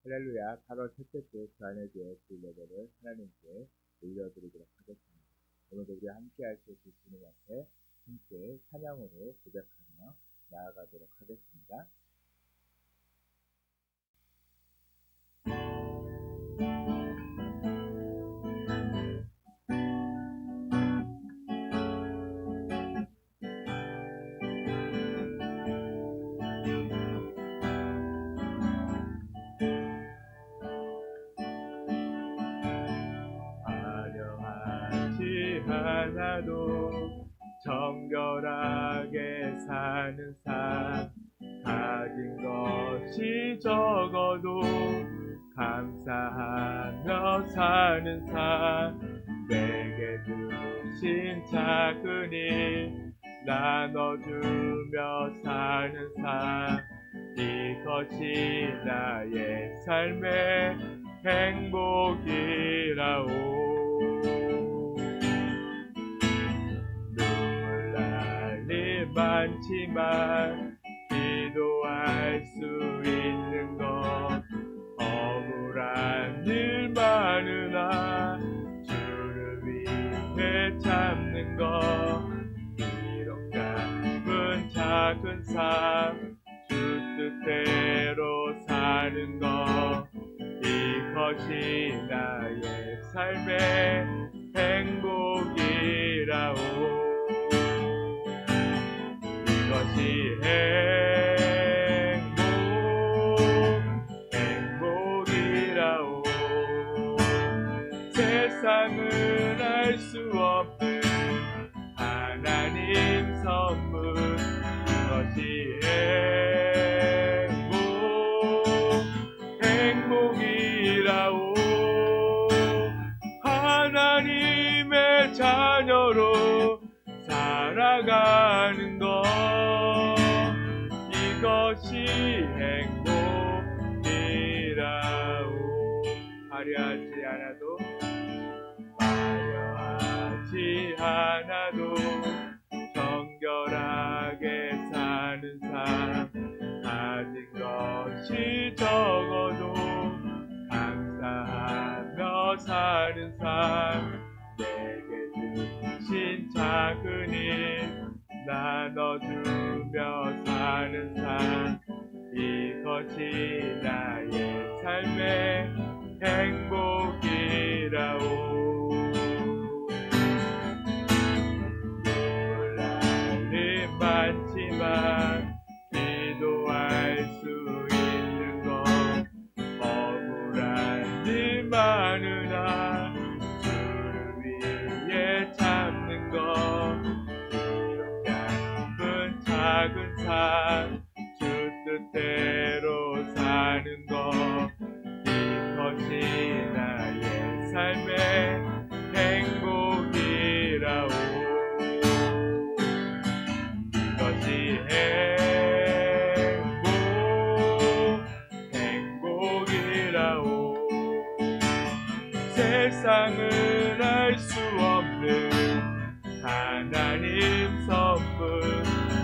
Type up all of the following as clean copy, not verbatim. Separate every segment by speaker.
Speaker 1: 할렐루야. 8월 첫째 주 주안의 교회 예배를 하나님께 올려드리도록 하겠습니다. 오늘도 우리 함께 할 수 있을 주님 앞에 함께 찬양으로 고백하며 나아가도록 하겠습니다. 화려하지 않아도 정결하게 사는 삶, 가진 것이 적어도 감사하며 사는 삶, 내게 주신 작은 일 나눠주며 사는 삶, 이것이 나의 삶의 행복이라오. 눈물 날 일 많지만 기도할 수 있는 것, 억울한 일 많으나 주를 위해 참는 것, 비록 작은 삶 주 뜻대로 사는 것, 이것이 나의 삶의 행복이라오. 이것이 행복이라오. 세상은 알 수 없는 하나님 선물, 이것이 행복이라오. 하나님의 자녀로 살아가는 것, 이것이 행복이라오. 화려하지 않아도 정결하게 사는 삶, 가진 것이 적어도 감사하며 사는 삶, 내게 주신 작은 일 나눠주며 사는 삶, 이것이 나의 삶의 행복이라오. 많지만 기도할 수 있는 것, 억울한 일 많으나 주를 위해 참는 것, 비록 작은 삶 주 뜻대로 사는 것, 이것이 나의 삶의 행복이라오. 행복이라오. 세상은 알 수 없는 하나님 선물,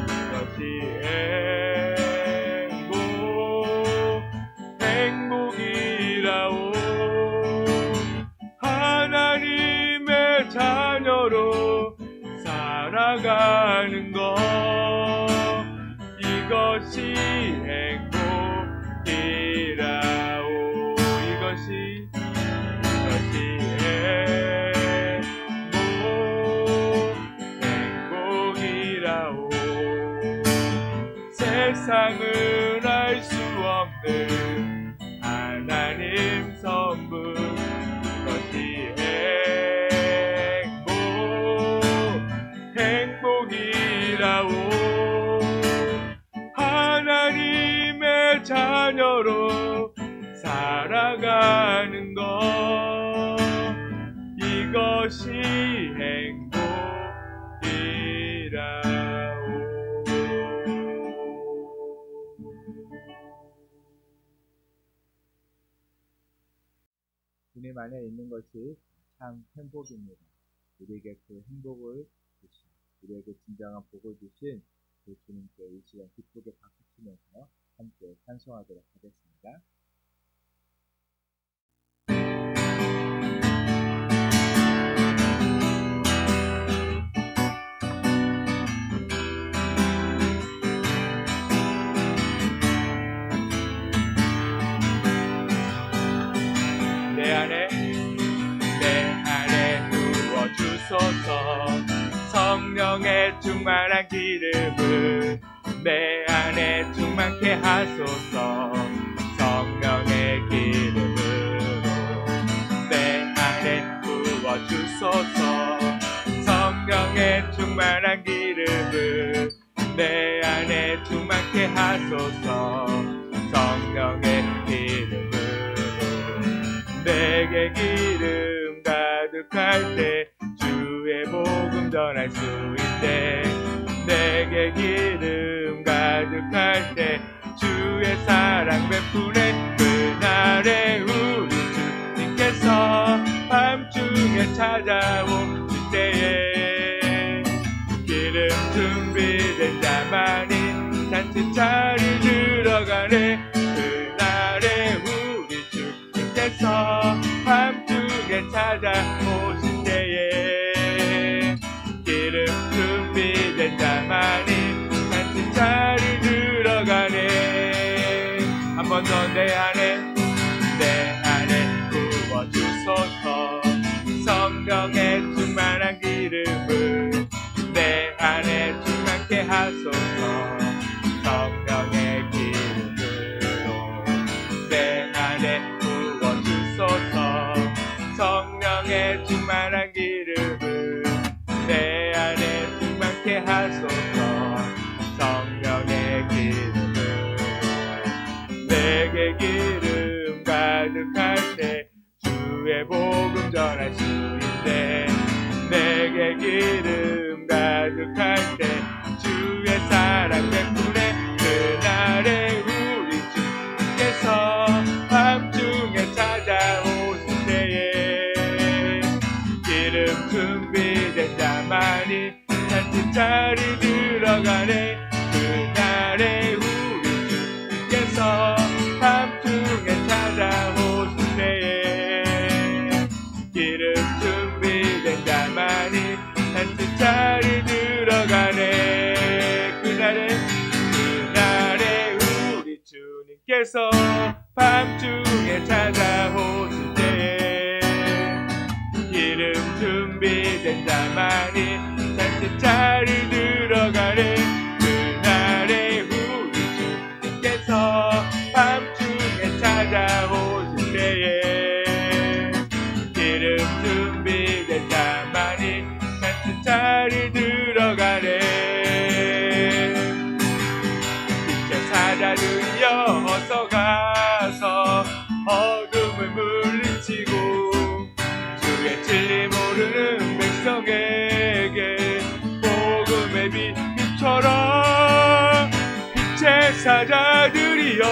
Speaker 1: 이것이 행복이라오. 하나님의 자녀로 살아가는 것, 이것이 행복이라오. 이것이 행복이라오. 세상은 알 수 없는 하나님 선물, 이것이 행복이라오. 하나님의 자녀로 살아가는 것, 이것이 행복이라오. 주님 안에 있는 것이 참 행복입니다. 우리에게 그 행복을 주신, 우리에게 진정한 복을 주신 그 주님께 이 시간 기쁘게 박수치면서 함께 찬송하도록 하겠습니다. 성령의 충만한 기름을 내 안에 충만케 하소서. 성령의 기름으로 내 안에 부어주소서. 성령의 충만한 기름을 내 안에 충만케 하소서. 성령의 기름으로 내게 기름 가득할 때 주의 복음 전할 수 있대. 내게 기름 가득할 때 주의 사랑 베푸네. 그날에 우리 주님께서 밤중에 찾아오실 때에 기름 준비된 자만이 잔치자리 들어가네. 그날에 우리 주님께서 밤중에 찾아오실 때에 기름 준비된 자만이 잔치자리 들어가네. 한 번 더 내 안에 부어주소서. 성령의 충만한 기름을 내 안에 충만케 하소서. 성령의 기름으로 내 안에 부어주소서. 성령의 충만한 기름을 내 안에 충만케 하소서. 성령의 기름을 내게 기름 가득할 때 주의 복음 전할 수 있네. 내게 기름 가득할 때 주의 사랑 베푸네. 그날에 우리 주께서 밤중에 찾아오실 때에 기름 준비된 자만이 잔치자리 들어가네. 그날에 우리 주께서 밤중에 찾아오실 때에 기름 준비된 자만이 잔치자리 들어가네. 그날에 우리 주님께서 밤중에 찾아오실 때에 기름 준비된 자만이 잔치자리 들어가네. 그날에 우리 주님께서 밤중에 찾아오실 때에 기름 준비된 자만이 잔치자리 들어가네. 빛의 사자들이여 어서 가서 어둠을 물리치고 주의 진리 모르는 백성에게 복음의 빛 비춰라. 빛의 사자들이여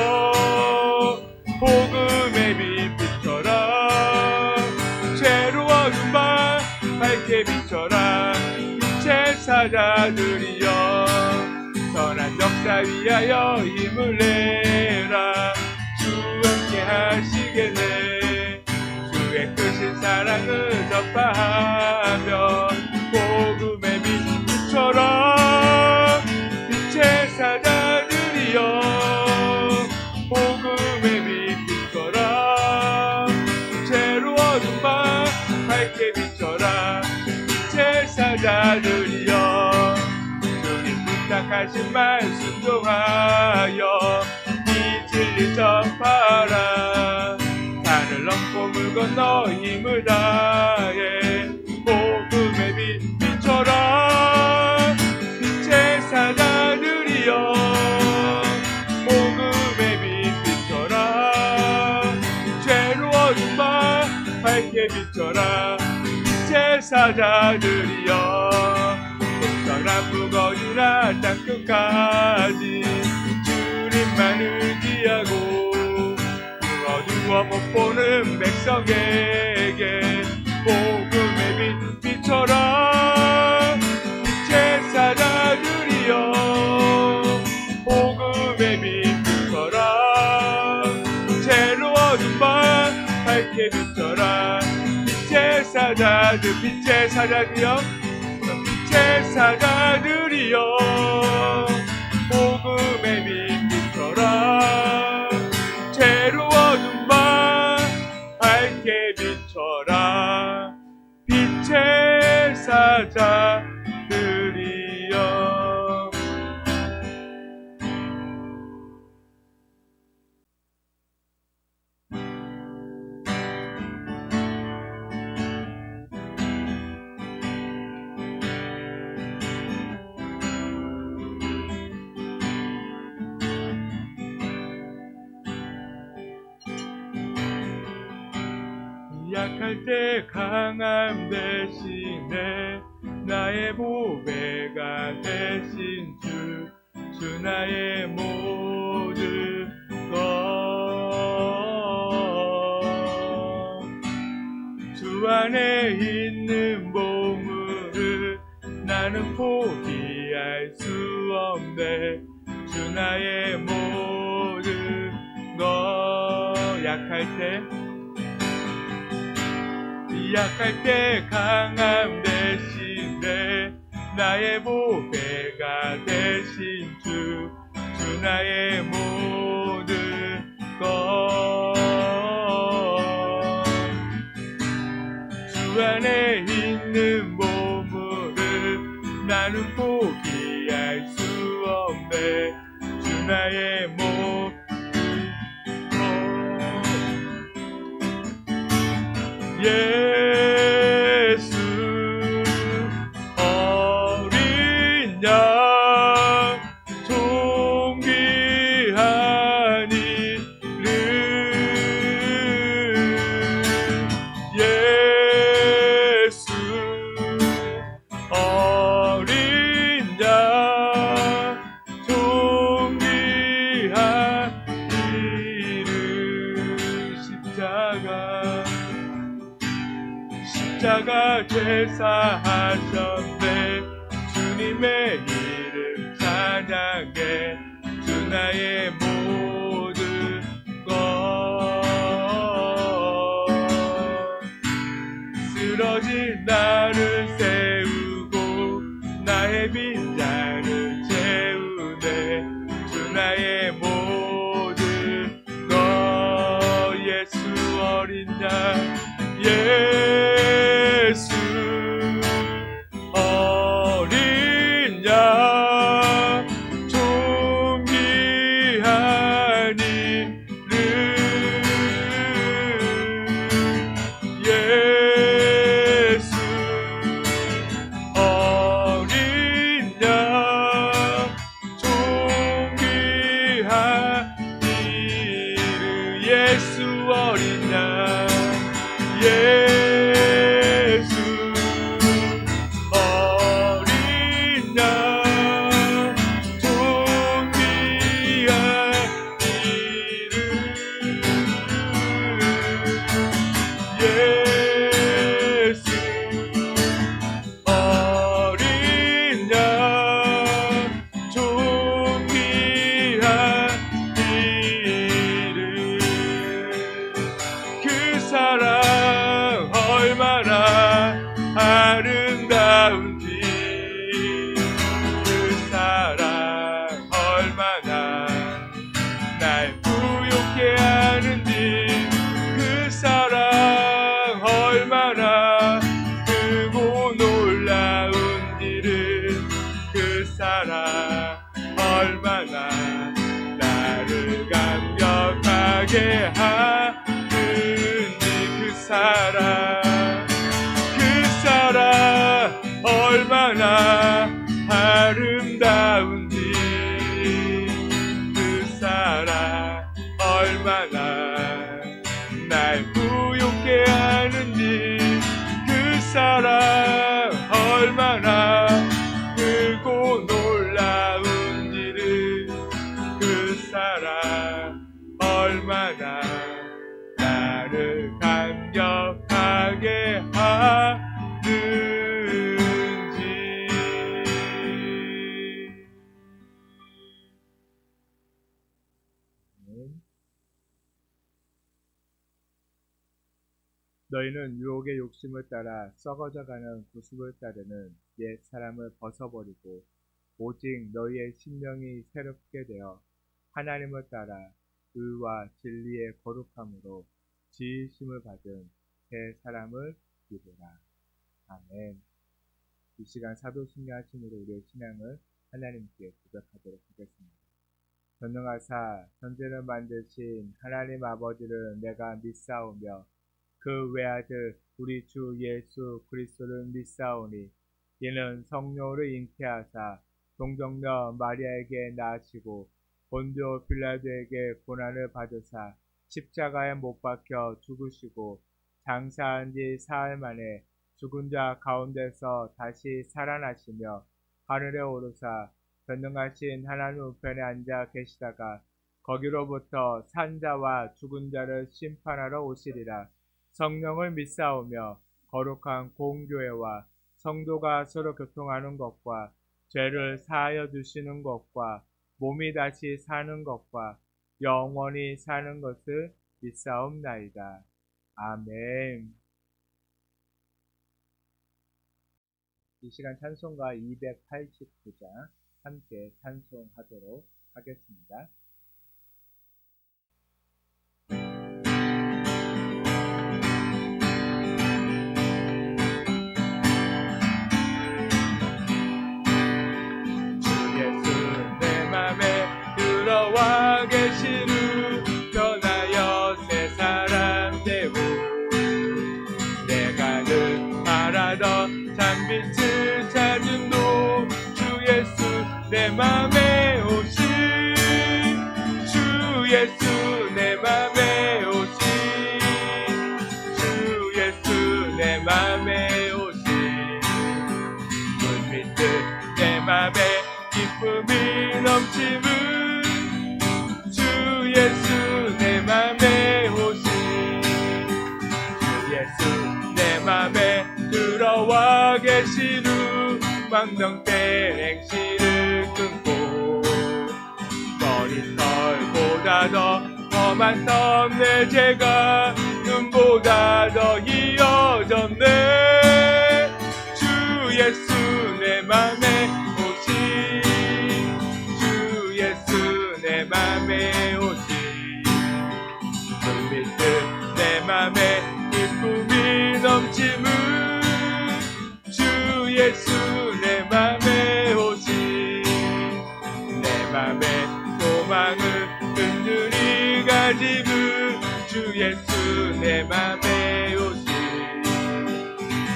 Speaker 1: 복음의 빛 비춰라. 죄로 어두운 밤 밝게 비춰라. 빛의 사자들이여 선한 역사 위하여 힘을 내라. 주 함께 하시겠네. 주의 크신 사랑을 전파하며 복음의 빛 비춰라. 빛의 사자들이여 복음의 빛 비춰라. 죄로 어두운 밤 밝게 비춰라. 빛의 사자들이여 주님 부탁하신 말 순종하여 이 진리 전파하라. 산을 넘고 물 건너 힘을 다해 복음의 빛 비춰라. 빛의 사자들이여 복음의 빛 비춰라. 죄로 어두운 밤 밝게 비춰라. 빛의 사자들이여 동서나 북어디나 땅끝까지 주님만 의지하고 어두워 못 보는 백성에게 복음의 빛 비춰라. 빛의 사자들이여 복음의 빛 비춰라. 죄로 어두운 밤 밝게 비춰라. 빛의 사자들 빛의 사자들이여 빛의 사자들이여 복음의 빛 비춰라. 죄로 어두운 밤 밝게 비춰라. 빛의 사자들이 약할 때 강함 대신에 나의 보배가 되신 주 나의 모든 주 안에 있는 보물을 나는 포기할 수 없네. 주 나의 모든 약할 때 강함 대신에 나의 보배가 되신 주 나의 모든 주 안에 있는 보물을 나는 포기할 수 없네. 주 나의 모든 예수 어린 양 존귀한 이름 예수 어린 양 존귀한 이름 십자가 제사하셨네. 주님의 이름 찬양해. 주 나의 모든 것 쓰러진 나를 세우고 나의 빈자를 채우네. 주 나의 모든 것 예수 어린 양 예수 어린 양 존귀한 이름 예수 어린 양 존귀한 이름 예수 어린 양 예수 어린 양 존귀한 이름 예수 어린 양 존귀한 이름 그 사랑 얼마나 아름다운지 그 사랑 얼마나 날 부욕해 하는지 그 사랑 얼마나 크고 놀라운지를 그 사랑 얼마나 나를 감격하게 하는지 그 사랑 얼마나 아름다운지 그 사랑 얼마나 날 부욕해 하는지 그 사랑 얼마나 크고 놀라운지를 그 사랑 얼마나 나를 감격하게 하는지 너희는 유혹의 욕심을 따라 썩어져가는 구습을 따르는 옛 사람을 벗어버리고 오직 너희의 심령이 새롭게 되어 하나님을 따라 의와 진리의 거룩함으로 지으심을 받은 새 사람을 입으라. 아멘. 이 시간 사도신경 하심으로 우리의 신앙을 하나님께 고백하도록 하겠습니다. 전능하사 천지를 만드신 하나님 아버지를 내가 믿사오며 그 외아들 우리 주 예수 그리스도를 믿사오니 이는 성령으로 잉태하사 동정녀 마리아에게 낳으시고 본디오 빌라도에게 고난을 받으사 십자가에 못 박혀 죽으시고
Speaker 2: 장사한 지 사흘 만에 죽은 자 가운데서 다시 살아나시며 하늘에 오르사 전능하신 하나님 우편에 앉아 계시다가 거기로부터 산자와 죽은 자를 심판하러 오시리라. 성령을 믿사오며 거룩한 공교회와 성도가 서로 교통하는 것과 죄를 사하여 주시는 것과 몸이 다시 사는 것과 영원히 사는 것을 믿사옵나이다. 아멘. 이 시간 찬송가 289장 함께 찬송하도록 하겠습니다. 주 예수 내 맘에 들어와 계신 후 떠나여 새 사람 되고 내가 늘 바라던 참빛을 찾은 주 예수 내 맘에 오신 주 예수 내 맘에 오신 주 예수 내 맘에 오신 물빛들 내 맘에 기쁨이 넘치는 주 예수 내 맘에 오신 주 예수 내 맘에 들어와 계신 후 망령된 행실을 끊고 머리털보다 더 험한 썸내 죄가 눈보다 더 이어졌네 주 예수 내 맘에 오신 주 예수 내 맘에 오신 눈빛들 내 맘에 기쁨이 넘치는 주 예수 내 맘에 오신 내 맘에 소망을 든든히 가지는 주 예수 내 맘에 오신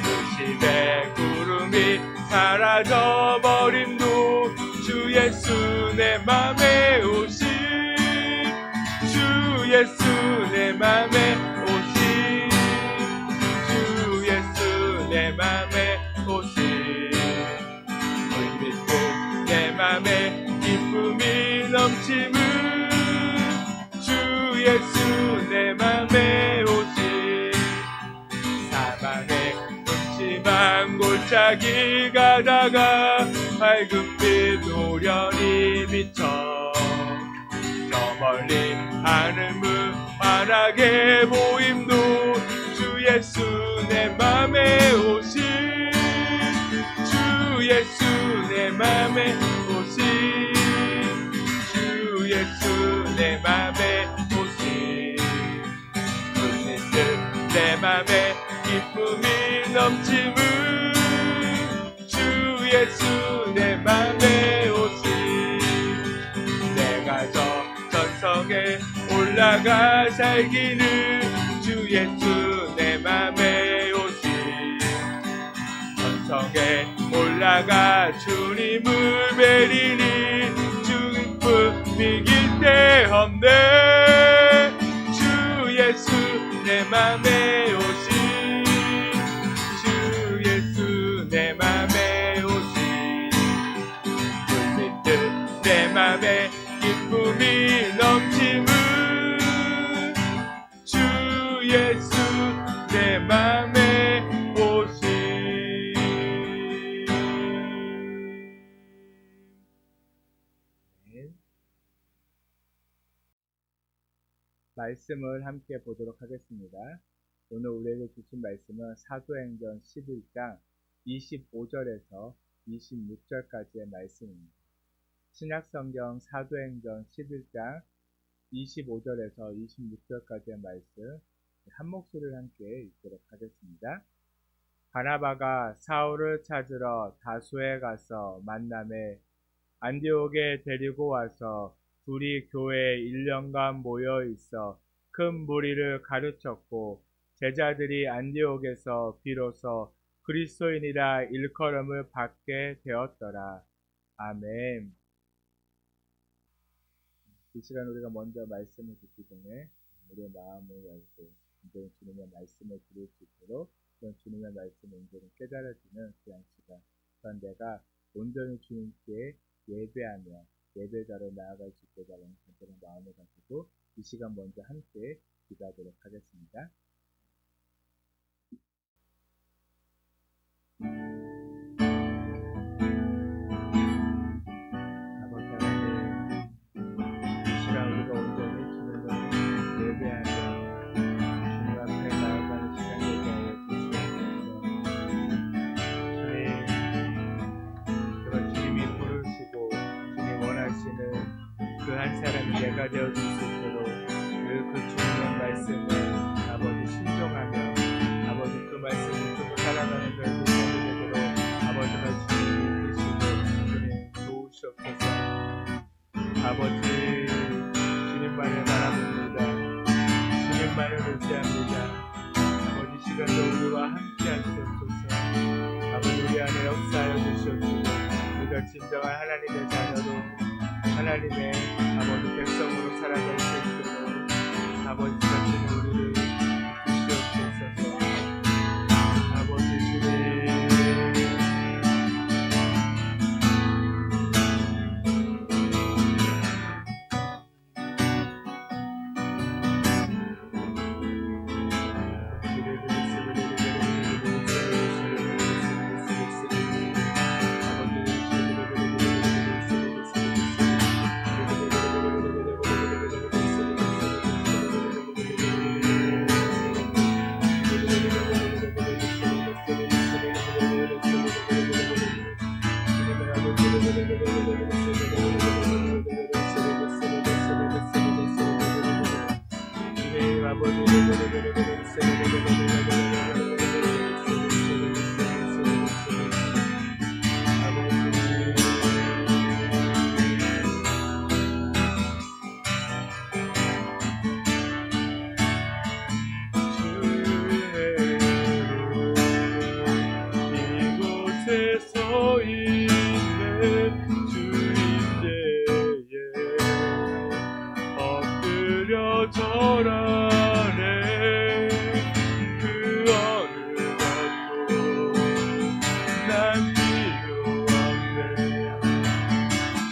Speaker 2: 도심의 구름이 사라져버림도 주 예수 내 맘에 오신 주 예수 내 맘에 오신 주 예수 내 맘에 오신 물빛들 내 맘에 기쁨이 넘치는 주 예수 내 맘에 오신 사방에 음침한 골짜기 가다가 밝은 빛 노련히 비쳐 저 멀리 하늘문 환하게 보임도 주 예수 내 맘에 오신 주 예수 내 맘에 오신 주 예수 내 맘에 오신 눈빛들 내 맘에 기쁨이 넘치는 주 예수 내 맘에 오신 내가 저 전성에 올라가 살기는 주 예수 내 맘에 오신 전성에 올라가 주님을 뵈리니 주 기쁨이 깃대 없네 주 예수 내 맘에 오신 주 예수 내 맘에 오신 불빛들 내 맘에 기쁨이 넘치는 주 예수 내 맘에 오신 말씀을 함께 보도록 하겠습니다. 오늘 우리에게 주신 말씀은 사도행전 11장 25절에서 26절까지의 말씀입니다. 신약성경 사도행전 11장 25절에서 26절까지의 말씀 한 목소리를 함께 읽도록 하겠습니다. 바나바가 사울을 찾으러 다소에 가서 만남에 안디옥에 데리고 와서 둘이 교회에 1년간 모여 있어 큰 무리를 가르쳤고 제자들이 안디옥에서 비로소 그리스도인이라 일컬음을 받게 되었더라. 아멘. 이 시간 우리가 먼저 말씀을 듣기 전에 우리의 마음을 열고
Speaker 1: 온전히 주님의 말씀을 들을 수 있도록 그런 주님의 말씀을 온전히 깨달아지는 귀한 시간. 또한 내가 온전히 주님께 예배하며 예배자로 나아갈 수 있게 달라는 간절한 마음을 가지고 이 시간 먼저 함께 기도하도록 하겠습니다. 아버지 하나님, 이 시간 우리가 온전히 주님을 예배하며 주님 앞에 나아가는 시간 되게 하여 주시옵소서. 주님, 그런 주님이 부르시고 주님 원하시는 그 한 사람이 내가 되어줄 수 있도록 그 주님의 말씀을 아버지 순종하며 아버지 그 말씀 붙들고 살아가는 저희들 되도록 아버지가 주님이 이끄시고 주님 도우시옵소서. 아버지 주님만을 바라봅니다. 주님만을 의지합니다. 아버지 시간도 우리와 함께 하시옵소서. 아버지 우리 안에 역사하여 주시옵시고 우리가 진정한 하나님의 자녀로 하나님의 아버지 백성으로 살아갈 수 있도록 아버지 같은 우리를 주시옵소서. 아버지 주님 서 있는 주님께에 엎드려 절하네. 그 어느 것도 난 필요 없네.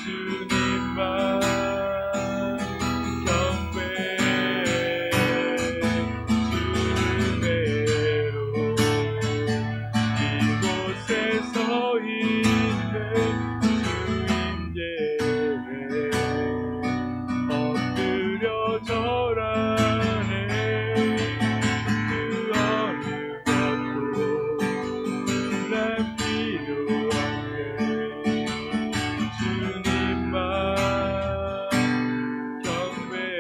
Speaker 1: 주님만 경배해. 주님대로 이곳에 서 있는 주님께 엎드려 절하네. 그 어느 것도 난 필요 없네. 주님만 경배해.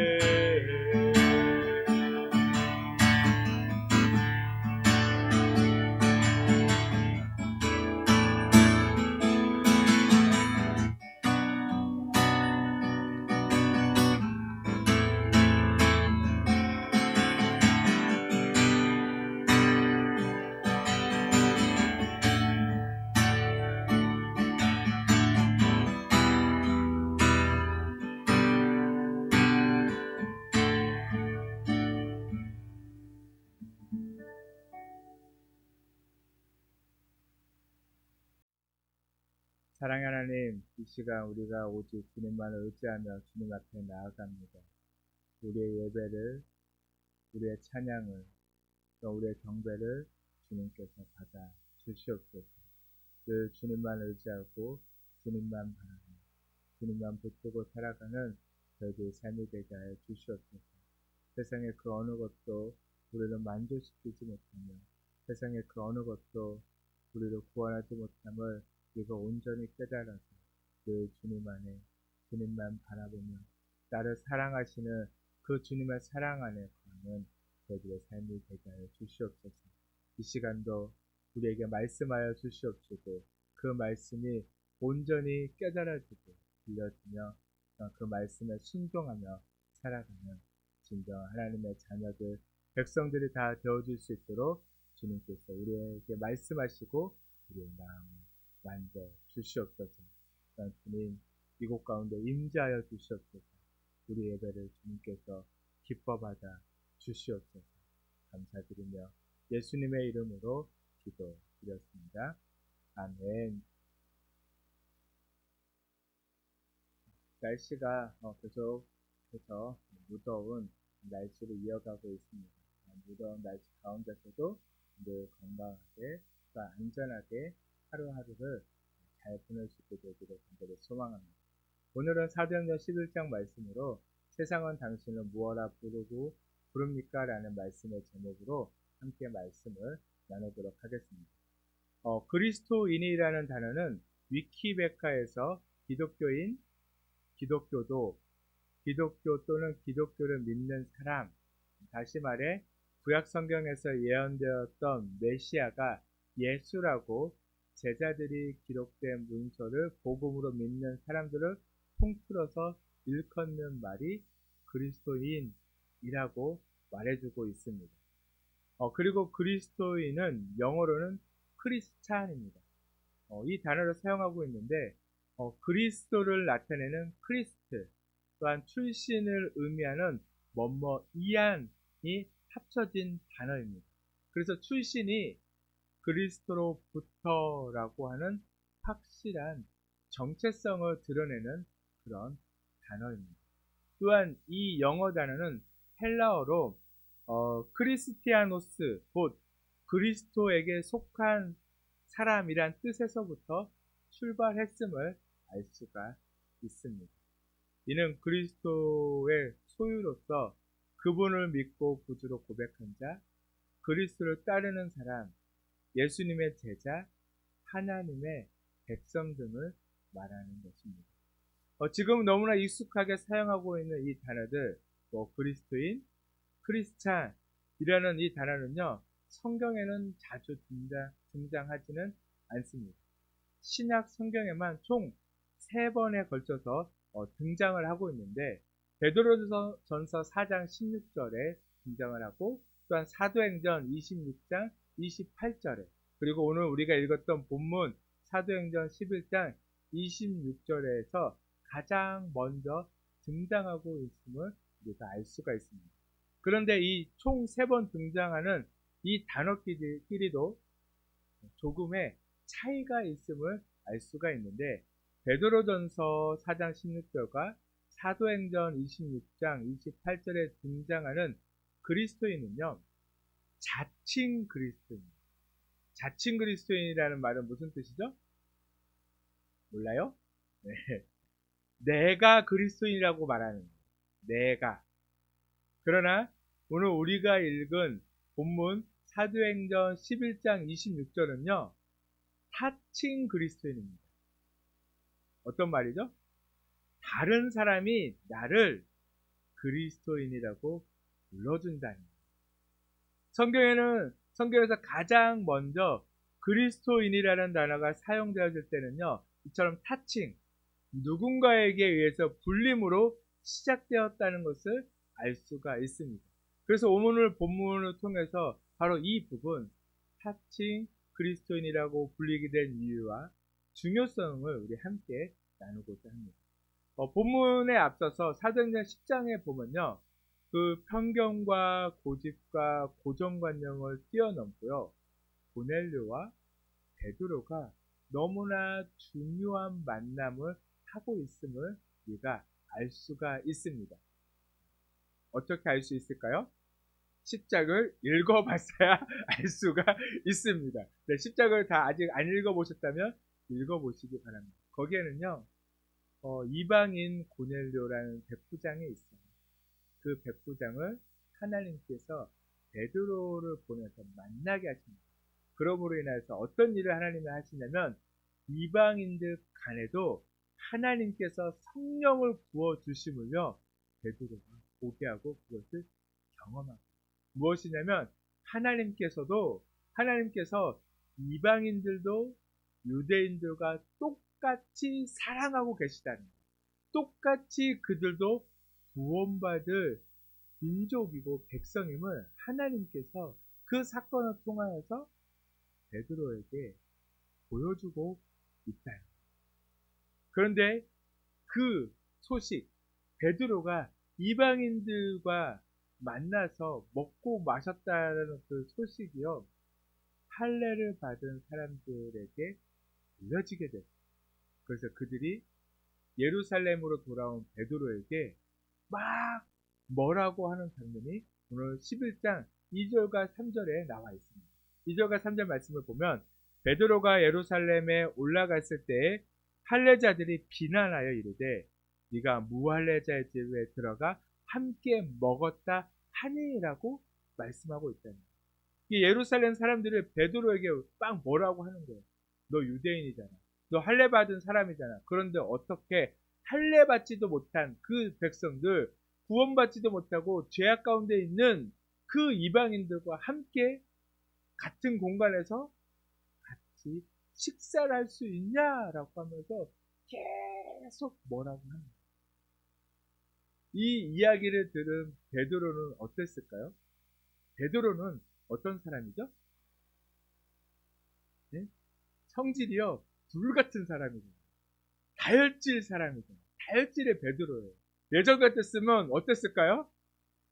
Speaker 1: 사랑의 하나님, 이 시간 우리가 오직 주님만을 의지하며 주님 앞에 나아갑니다. 우리의 예배를, 우리의 찬양을, 또 우리의 경배를 주님께서 받아 주시옵소서. 늘 주님만 의지하고 주님만 바라며 주님만 붙들고 살아가는 저희들의 삶이 되게 하여 주시옵소서. 세상의 그 어느 것도 우리를 만족시키지 못하며 세상의 그 어느 것도 우리를 구원하지 못함을 우리가 온전히 깨달아서 늘 주님 안에 주님만 바라보며 나를 사랑하시는 그 주님의 사랑 안에 거하는 저희들의 삶이 되게 하여 주시옵소서. 이 시간도 우리에게 말씀하여 주시옵시고 그 말씀이 온전히 깨달아지고 들려지며 그 말씀에 순종하며 살아가는 진정한 하나님의 자녀들 백성들이 다 되어줄 수 있도록 주님께서 우리에게 말씀하시고 우리의 마음을 만져 주시옵소서. 주님 이곳 가운데 임재하여 주시옵소서. 우리 예배를 주님께서 기뻐 받아 주시옵소서. 감사드리며 예수님의 이름으로 기도드렸습니다. 아멘. 날씨가 계속해서 무더운 날씨를 이어가고 있습니다. 무더운 날씨 가운데서도 늘 건강하게 또 안전하게 하루하루를 잘 보낼 수 있게 되기를 간절히 소망합니다. 오늘은 사도행전 11장 말씀으로 세상은 당신을 무엇라 부릅니까? 라는 말씀의 제목으로 함께 말씀을 나누도록 하겠습니다. 그리스도인이라는 단어는 위키백과에서 기독교인, 기독교도, 기독교 또는 기독교를 믿는 사람, 다시 말해 구약 성경에서 예언되었던 메시아가 예수라고 제자들이 기록된 문서를 복음으로 믿는 사람들을 통틀어서 일컫는 말이 그리스도인이라고 말해주고 있습니다. 그리고 그리스도인은 영어로는 크리스찬입니다. 이 단어를 사용하고 있는데 그리스도를 나타내는 크리스트, 또한 출신을 의미하는 뭐뭐이안이 합쳐진 단어입니다. 그래서 출신이 그리스도로부터라고 하는 확실한 정체성을 드러내는 그런 단어입니다. 또한 이 영어 단어는 헬라어로 크리스티아노스, 곧 그리스도에게 속한 사람이란 뜻에서부터 출발했음을 알 수가 있습니다. 이는 그리스도의 소유로서 그분을 믿고 구주로 고백한 자, 그리스도를 따르는 사람, 예수님의 제자, 하나님의 백성 등을 말하는 것입니다. 지금 너무나 익숙하게 사용하고 있는 이 단어들, 그리스도인, 크리스찬이라는 이 단어는요, 성경에는 자주 등장하지는 않습니다. 신약 성경에만 총 3번에 걸쳐서 등장을 하고 있는데, 베드로전서 4장 16절에 등장을 하고, 또한 사도행전 26장 28절에, 그리고 오늘 우리가 읽었던 본문 사도행전 11장 26절에서 가장 먼저 등장하고 있음을 우리가 알 수가 있습니다. 그런데 이 총 3번 등장하는 이 단어끼리도 조금의 차이가 있음을 알 수가 있는데, 베드로전서 4장 16절과 사도행전 26장 28절에 등장하는 그리스도인은요, 자칭 그리스도인입니다. 자칭 그리스도인이라는 말은 무슨 뜻이죠? 몰라요? 네. 내가 그리스도인이라고 말하는 거예요. 내가. 그러나 오늘 우리가 읽은 본문 사도행전 11장 26절은요, 타칭 그리스도인입니다. 어떤 말이죠? 다른 사람이 나를 그리스도인이라고 불러준다는 거예요. 성경에서 가장 먼저 그리스도인이라는 단어가 사용되어질 때는요, 이처럼 타칭, 누군가에게 의해서 불림으로 시작되었다는 것을 알 수가 있습니다. 그래서 오늘 본문을 통해서 바로 이 부분, 타칭 그리스도인이라고 불리게 된 이유와 중요성을 우리 함께 나누고자 합니다. 본문에 앞서서 사도행전 10장에 보면요, 그 편견과 고집과 고정관념을 뛰어넘고요, 고넬료와 베드로가 너무나 중요한 만남을 하고 있음을 우리가 알 수가 있습니다. 어떻게 알 수 있을까요? 10장을 읽어봤어야 알 수가 있습니다. 네, 10장을 다 아직 안 읽어보셨다면 읽어보시기 바랍니다. 거기에는요, 이방인 고넬료라는 백부장이 있어요. 그 백부장을 하나님께서 베드로를 보내서 만나게 하십니다. 그러므로 인해서 어떤 일을 하나님이 하시냐면, 이방인들 간에도 하나님께서 성령을 부어주심을요, 베드로가 보게 하고 그것을 경험합니다. 무엇이냐면, 하나님께서 이방인들도 유대인들과 똑같이 사랑하고 계시다는 거예요. 똑같이 그들도 구원받을 민족이고 백성임을 하나님께서 그 사건을 통하여서 베드로에게 보여주고 있다는 거예요. 그런데 그 소식, 베드로가 이방인들과 만나서 먹고 마셨다는 그 소식이요, 할례를 받은 사람들에게 알려지게 됐어요. 그래서 그들이 예루살렘으로 돌아온 베드로에게 막 뭐라고 하는 장면이 오늘 11장 2절과 3절에 나와 있습니다. 2절과 3절 말씀을 보면, 베드로가 예루살렘에 올라갔을 때에 할례자들이 비난하여 이르되 네가 무할례자의 집에 들어가 함께 먹었다 하니라고 말씀하고 있다는 거예요. 이 예루살렘 사람들이 베드로에게 막 뭐라고 하는 거예요. 너 유대인이잖아. 너 할례 받은 사람이잖아. 그런데 어떻게 할례 받지도 못한 그 백성들, 구원받지도 못하고 죄악 가운데 있는 그 이방인들과 함께 같은 공간에서 같이 식사를 할 수 있냐라고 하면서 계속 뭐라고 하는 거예요. 이 이야기를 들은 베드로는 어땠을까요? 베드로는 어떤 사람이죠? 네? 성질이요, 불 같은 사람이죠. 다혈질 사람이죠. 다혈질의 베드로예요. 예전 같았으면 어땠을까요?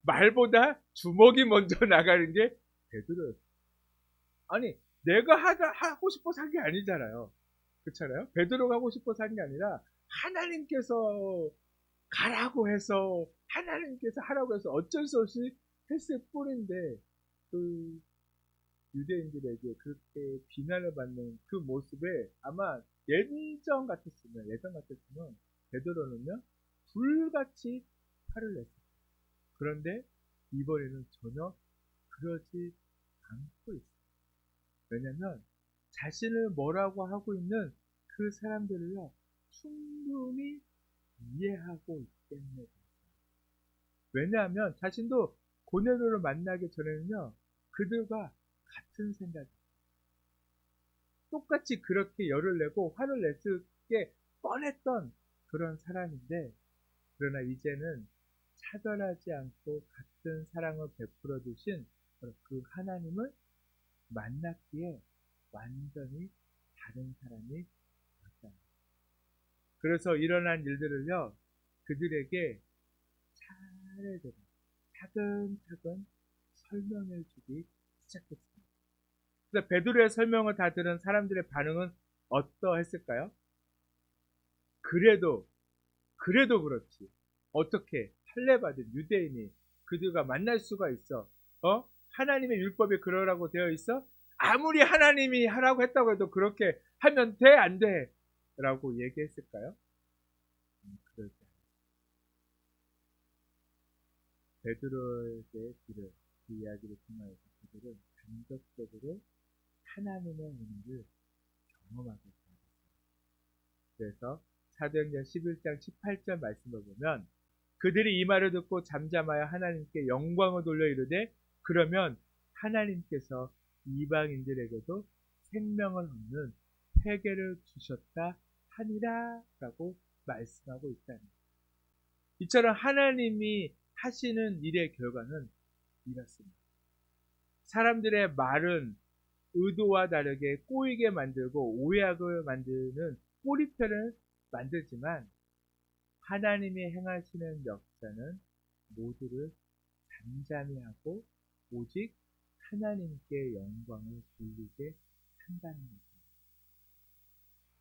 Speaker 1: 말보다 주먹이 먼저 나가는 게 베드로였어요. 아니, 내가 하고 싶어서 한 게 아니잖아요. 그렇잖아요? 베드로가 하고 싶어서 한 게 아니라 하나님께서 가라고 해서, 하나님께서 하라고 해서 어쩔 수 없이 했을 뿐인데, 그 유대인들에게 그렇게 비난을 받는 그 모습에 아마 예전 같았으면 베드로는요, 불같이 화를 냈어요. 그런데 이번에는 전혀 그러지 않고 있어요. 왜냐면 자신을 뭐라고 하고 있는 그 사람들을요, 충분히 이해하고 있기 때문에. 왜냐하면 자신도 고넬료를 만나기 전에는요, 그들과 같은 생각이, 똑같이 그렇게 열을 내고 화를 냈을 게 뻔했던 그런 사람인데, 그러나 이제는 차별하지 않고 같은 사랑을 베풀어 주신 그 하나님을 만났기에 완전히 다른 사람이 됐다. 그래서 일어난 일들을요, 그들에게 차례대로 차근차근 설명해 주기 시작했습니다. 그래서 베드로의 설명을 다 들은 사람들의 반응은 어떠했을까요? 그래도 그렇지. 어떻게 할례받은 유대인이 그들과 만날 수가 있어? 하나님의 율법에 그러라고 되어 있어? 아무리 하나님이 하라고 했다고 해도 그렇게 하면 돼, 안 돼? 라고 얘기했을까요? 그럴 때 베드로에게 들은 그 이야기를 통하여서 그들은 간접적으로 하나님의 은혜를 경험하게 됩니다. 그래서 사도행전 11장 18절 말씀을 보면, 그들이 이 말을 듣고 잠잠하여 하나님께 영광을 돌려 이르되 그러면 하나님께서 이방인들에게도 생명을 얻는 회개를 주셨다 하니라 라고 말씀하고 있다는 거예요. 이처럼 하나님이 하시는 일의 결과는 이렇습니다. 사람들의 말은 의도와 다르게 꼬이게 만들고 오해하게 만드는 꼬리표를 만들지만, 하나님이 행하시는 역사는 모두를 잠잠히 하고 오직 하나님께 영광을 돌리게 한다는 것입니다.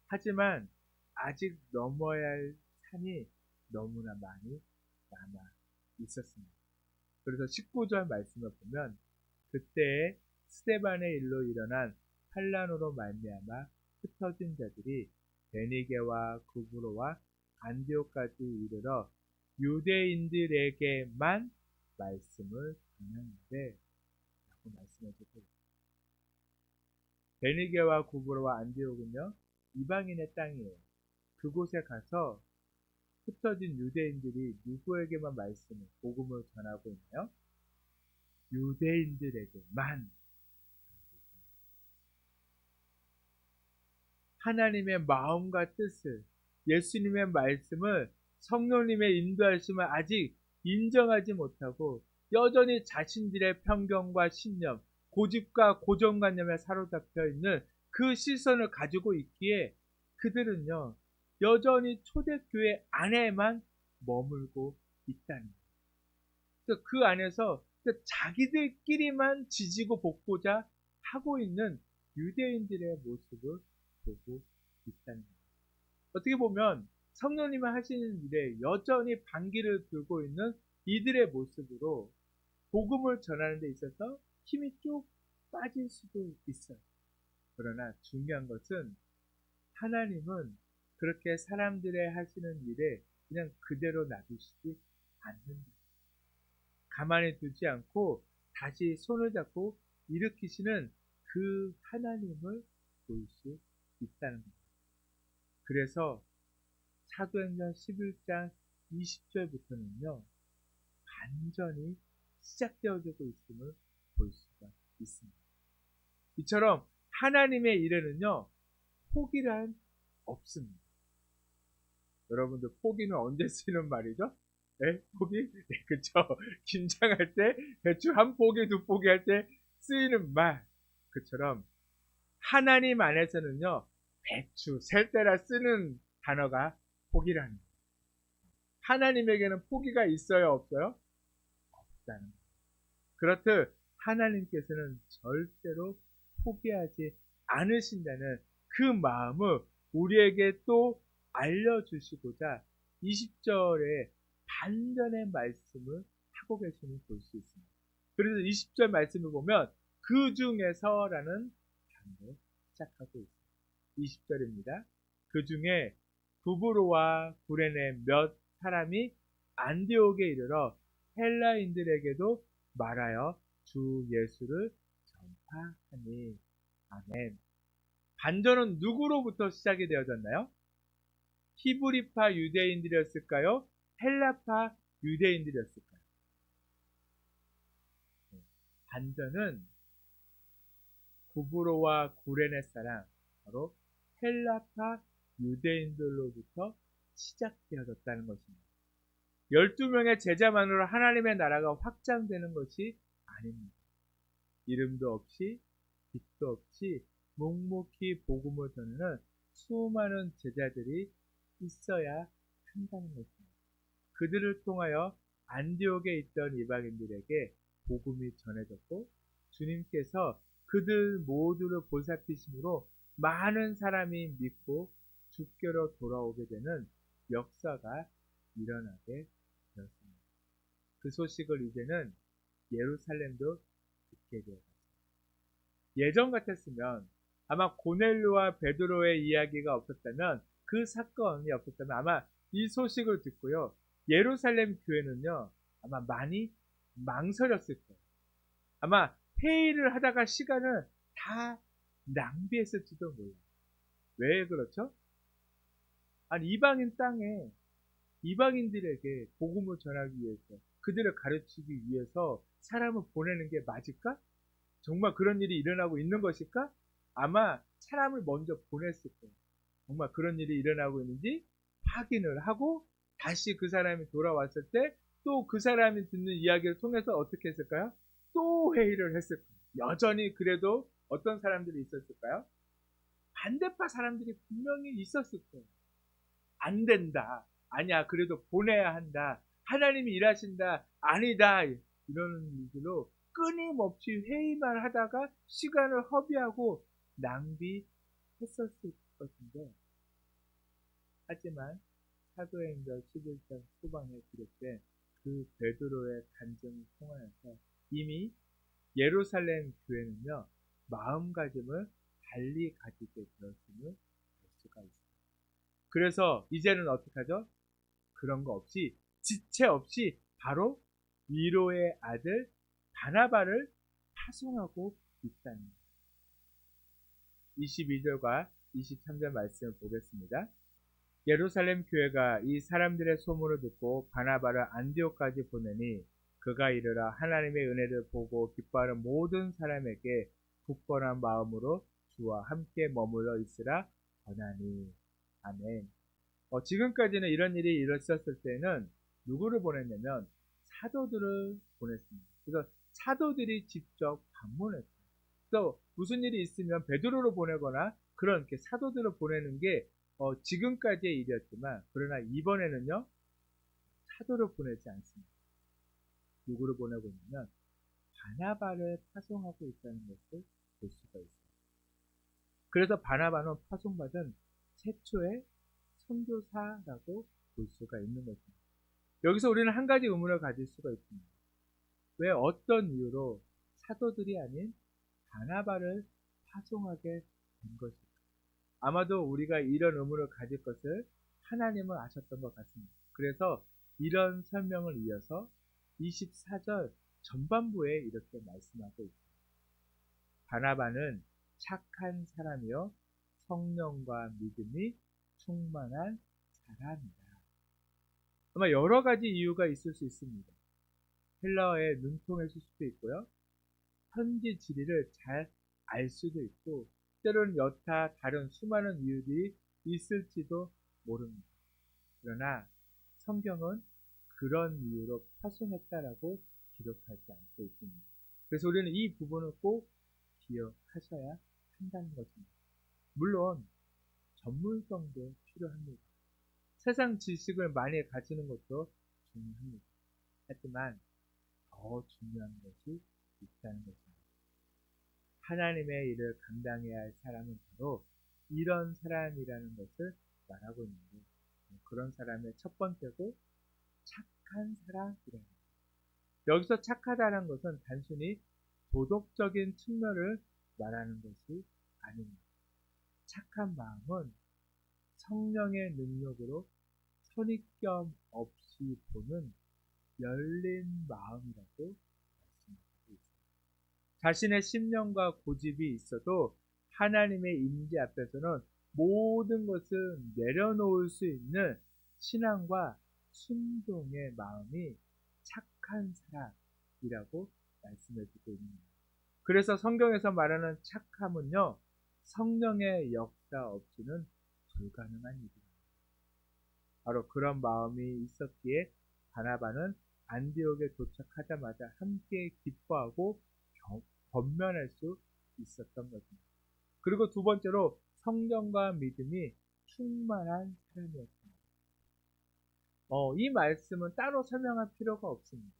Speaker 1: 하지만 아직 넘어야 할 산이 너무나 많이 남아 있었습니다. 그래서 19절 말씀을 보면, 그때 스데반의 일로 일어난 환란으로 말미암아 흩어진 자들이 베니게와 구브로와 안디옥까지 이르러 유대인들에게만 말씀을 전하는데 라고 말씀해주고 있습니다. 베니게와 구브로와 안디옥은요, 이방인의 땅이에요. 그곳에 가서 흩어진 유대인들이 누구에게만 복음을 전하고 있나요? 유대인들에게만. 하나님의 마음과 뜻을, 예수님의 말씀을, 성령님의 인도하심을 아직 인정하지 못하고 여전히 자신들의 편견과 신념, 고집과 고정관념에 사로잡혀 있는 그 시선을 가지고 있기에 그들은요, 여전히 초대교회 안에만 머물고 있다는 거예요. 그 안에서 자기들끼리만 지지고 볶고자 하고 있는 유대인들의 모습을 보고 있다는 거예요. 어떻게 보면 성령님이 하시는 일에 여전히 반기를 들고 있는 이들의 모습으로 복음을 전하는 데 있어서 힘이 쭉 빠질 수도 있어요. 그러나 중요한 것은 하나님은 그렇게 사람들의 하시는 일에 그냥 그대로 놔두시지 않는다. 가만히 두지 않고 다시 손을 잡고 일으키시는 그 하나님을 볼 수 있다는 겁니다. 그래서 사도행전 11장 20절부터는요. 반전이 시작되어지고 있음을 볼 수가 있습니다. 이처럼 하나님의 일에는요. 포기란 없습니다. 여러분들 포기는 언제 쓰는 말이죠? 네? 포기? 네, 그쵸. 긴장할 때, 대충 한 포기, 두 포기 할 때 쓰이는 말. 그처럼 하나님 안에서는요. 배추, 셀 때라 쓰는 단어가 포기라는 거예요. 하나님에게는 포기가 있어요, 없어요? 없다는 거예요. 그렇듯 하나님께서는 절대로 포기하지 않으신다는 그 마음을 우리에게 또 알려주시고자 20절에 반전의 말씀을 하고 계심을 볼 수 있습니다. 그래서 20절 말씀을 보면 그 중에서라는 단어로 시작하고 있습니다. 20절입니다. 그 중에 구브로와 구레네 몇 사람이 안디옥에 이르러 헬라인들에게도 말하여 주 예수를 전파하니. 아멘. 반전은 누구로부터 시작이 되어졌나요? 히브리파 유대인들이었을까요? 헬라파 유대인들이었을까요? 반전은 구브로와 구레네 사람, 바로 헬라파 유대인들로부터 시작되어졌다는 것입니다. 12명의 제자만으로 하나님의 나라가 확장되는 것이 아닙니다. 이름도 없이 빛도 없이 묵묵히 복음을 전하는 수많은 제자들이 있어야 한다는 것입니다. 그들을 통하여 안디옥에 있던 이방인들에게 복음이 전해졌고 주님께서 그들 모두를 보살피심으로 많은 사람이 믿고 주께로 돌아오게 되는 역사가 일어나게 되었습니다. 그 소식을 이제는 예루살렘도 듣게 되었습니다. 예전 같았으면 아마 고넬료와 베드로의 이야기가 없었다면, 그 사건이 없었다면 아마 이 소식을 듣고요. 예루살렘 교회는요. 아마 많이 망설였을 거예요. 아마 회의를 하다가 시간을 다 낭비했을지도 몰라요. 왜 그렇죠? 아니, 이방인 땅에 이방인들에게 복음을 전하기 위해서, 그들을 가르치기 위해서 사람을 보내는 게 맞을까? 정말 그런 일이 일어나고 있는 것일까? 아마 사람을 먼저 보냈을 거예요. 정말 그런 일이 일어나고 있는지 확인을 하고 다시 그 사람이 돌아왔을 때 또 그 사람이 듣는 이야기를 통해서 어떻게 했을까요? 또 회의를 했을 거예요. 여전히 그래도 어떤 사람들이 있었을까요? 반대파 사람들이 분명히 있었을 거예요. 안 된다. 아니야. 그래도 보내야 한다. 하나님이 일하신다. 아니다. 이러는 일로 끊임없이 회의만 하다가 시간을 허비하고 낭비했었을 것인데, 하지만 사도행전 11장 후반에 기록된 그 베드로의 간증을 통하여서 이미 예루살렘 교회는요, 마음가짐을 달리 가지게 되었음을 알 수가 있습니다. 그래서 이제는 어떻게 하죠? 그런 거 없이, 지체 없이 바로 위로의 아들 바나바를 파송하고 있다는 거예요. 22절과 23절 말씀을 보겠습니다. 예루살렘 교회가 이 사람들의 소문을 듣고 바나바를 안디옥까지 보내니 그가 이르러 하나님의 은혜를 보고 기뻐하는 모든 사람에게 굳건한 마음으로 주와 함께 머물러 있으라 권하니. 아멘. 지금까지는 이런 일이 일어났을 때는 누구를 보냈냐면 사도들을 보냈습니다. 그래서 사도들이 직접 방문했어요. 그래서 무슨 일이 있으면 베드로를 보내거나 그런 이렇게 사도들을 보내는 게 지금까지의 일이었지만, 그러나 이번에는요, 사도를 보내지 않습니다. 누구를 보내고 있냐면 바나바를 파송하고 있다는 것을 볼 수가 있어요. 그래서 바나바는 파송받은 최초의 선교사라고 볼 수가 있는 것입니다. 여기서 우리는 한 가지 의문을 가질 수가 있습니다. 왜 어떤 이유로 사도들이 아닌 바나바를 파송하게 된 것일까? 아마도 우리가 이런 의문을 가질 것을 하나님은 아셨던 것 같습니다. 그래서 이런 설명을 이어서 24절 전반부에 이렇게 말씀하고 있습니다. 바나바는 착한 사람이요 성령과 믿음이 충만한 사람이다. 아마 여러 가지 이유가 있을 수 있습니다. 헬라어에 능통했을 수도 있고요. 현지 지리를 잘 알 수도 있고 때로는 여타 다른 수많은 이유들이 있을지도 모릅니다. 그러나 성경은 그런 이유로 파송했다라고 기록하지 않고 있습니다. 그래서 우리는 이 부분을 꼭 기억하셔야 한다는 것입니다. 물론 전문성도 필요합니다. 세상 지식을 많이 가지는 것도 중요합니다. 하지만 더 중요한 것이 있다는 것입니다. 하나님의 일을 감당해야 할 사람은 바로 이런 사람이라는 것을 말하고 있는데 그런 사람의 첫 번째고 착한 사람이라는 것. 여기서 착하다는 것은 단순히 도덕적인 측면을 말하는 것이 아닙니다. 착한 마음은 성령의 능력으로 선입견 없이 보는 열린 마음이라고 말씀하고 있습니다. 자신의 신념과 고집이 있어도 하나님의 임재 앞에서는 모든 것을 내려놓을 수 있는 신앙과 순종의 마음이 착한 사람이라고 말씀해주고 있습니다. 그래서 성경에서 말하는 착함은요, 성령의 역사 없이는 불가능한 일입니다. 바로 그런 마음이 있었기에 바나바는 안디옥에 도착하자마자 함께 기뻐하고 권면할 수 있었던 것입니다. 그리고 두 번째로 성령과 믿음이 충만한 사람이었습니다. 이 말씀은 따로 설명할 필요가 없습니다.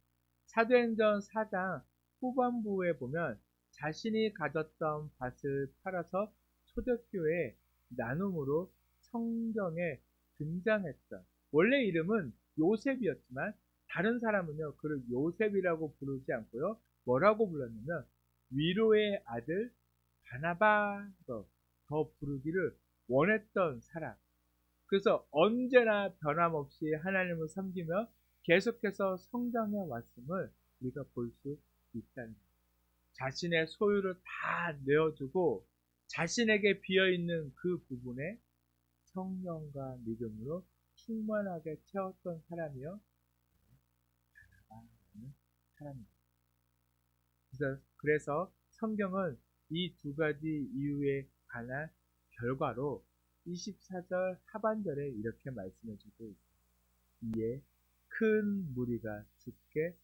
Speaker 1: 사도행전 4장 후반부에 보면 자신이 가졌던 밭을 팔아서 초대교회 나눔으로 성경에 등장했던, 원래 이름은 요셉이었지만 다른 사람은요 그를 요셉이라고 부르지 않고요 뭐라고 불렀냐면 위로의 아들 바나바로 더 부르기를 원했던 사람. 그래서 언제나 변함없이 하나님을 섬기며 계속해서 성장해 왔음을 우리가 볼 수 있다는 거예요. 자신의 소유를 다 내어주고 자신에게 비어있는 그 부분에 성령과 믿음으로 충만하게 채웠던 사람이요 바나바라는 사람입니다. 그래서 성경은 이 두 가지 이유에 관한 결과로 24절 하반절에 이렇게 말씀해주고 있습니다. 이에 큰 무리가 죽게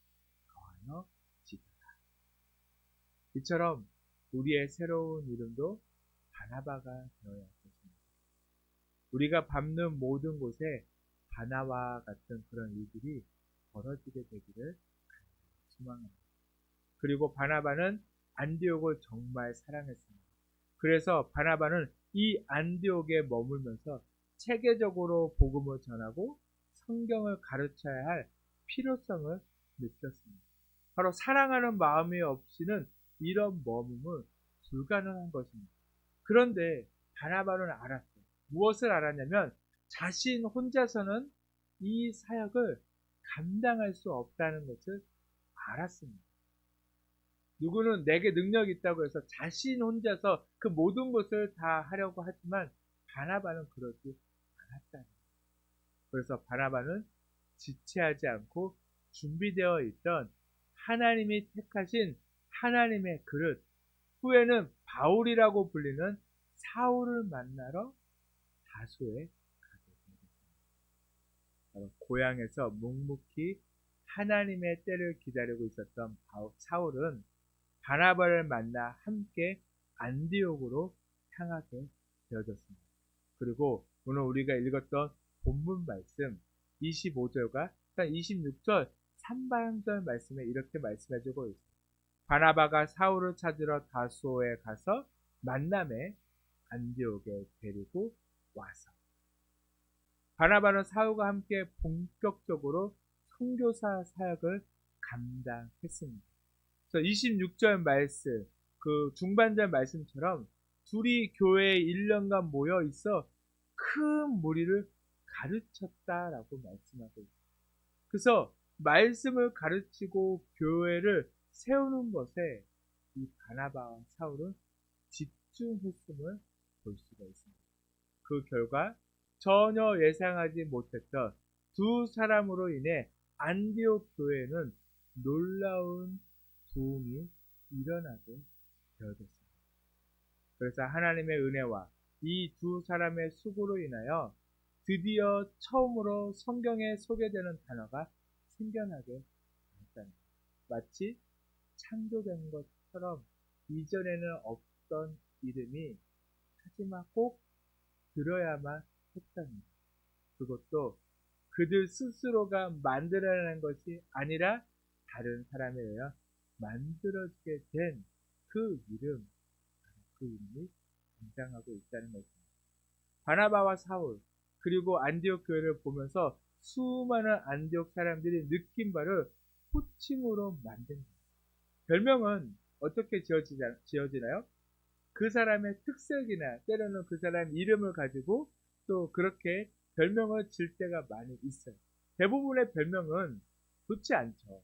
Speaker 1: 더하여 지더라. 이처럼 우리의 새로운 이름도 바나바가 되어야 하겠습니다. 우리가 밟는 모든 곳에 바나바와 같은 그런 일들이 벌어지게 되기를 소망합니다. 그리고 바나바는 안디옥을 정말 사랑했습니다. 그래서 바나바는 이 안디옥에 머물면서 체계적으로 복음을 전하고 성경을 가르쳐야 할 필요성을 느꼈습니다. 바로 사랑하는 마음이 없이는 이런 머금은 불가능한 것입니다. 그런데 바나바는 알았어요. 무엇을 알았냐면 자신 혼자서는 이 사역을 감당할 수 없다는 것을 알았습니다. 누구는 내게 능력이 있다고 해서 자신 혼자서 그 모든 것을 다 하려고 하지만 바나바는 그러지 않았다는 거예요. 그래서 바나바는 지체하지 않고 준비되어 있던 하나님이 택하신 하나님의 그릇, 후에는 바울이라고 불리는 사울을 만나러 다소에 가게 되었습니다. 고향에서 묵묵히 하나님의 때를 기다리고 있었던 사울은 바나바를 만나 함께 안디옥으로 향하게 되어졌습니다. 그리고 오늘 우리가 읽었던 본문 말씀 25절과 26절 3절 말씀에 이렇게 말씀해주고 있어요. 바나바가 사울을 찾으러 다소에 가서 만남에 안디옥에 데리고 와서 바나바는 사울과 함께 본격적으로 선교사 사역을 감당했습니다. 그래서 26절 말씀, 그 중반절 말씀처럼 둘이 교회에 1년간 모여 있어 큰 무리를 가르쳤다라고 말씀하고 있습니다. 그래서 말씀을 가르치고 교회를 세우는 것에 이 바나바와 사울은 집중했음을 볼 수가 있습니다. 그 결과 전혀 예상하지 못했던 두 사람으로 인해 안디옥 교회는 놀라운 부흥이 일어나게 되었습니다. 그래서 하나님의 은혜와 이 두 사람의 수고로 인하여 드디어 처음으로 성경에 소개되는 단어가 생겨나게 되었다는 것. 마치 창조된 것처럼 이전에는 없던 이름이 하지만 꼭 들어야만 했다는 것. 그것도 그들 스스로가 만들어낸 것이 아니라 다른 사람에 의해 만들어지게 된 그 이름, 그 이름이 등장하고 있다는 것입니다. 바나바와 사울 그리고 안디옥 교회를 보면서 수많은 안디옥 사람들이 느낀 바를 호칭으로 만든 거예요. 별명은 어떻게 지어지나요? 그 사람의 특색이나 때로는 그 사람 이름을 가지고 또 그렇게 별명을 질 때가 많이 있어요. 대부분의 별명은 좋지 않죠.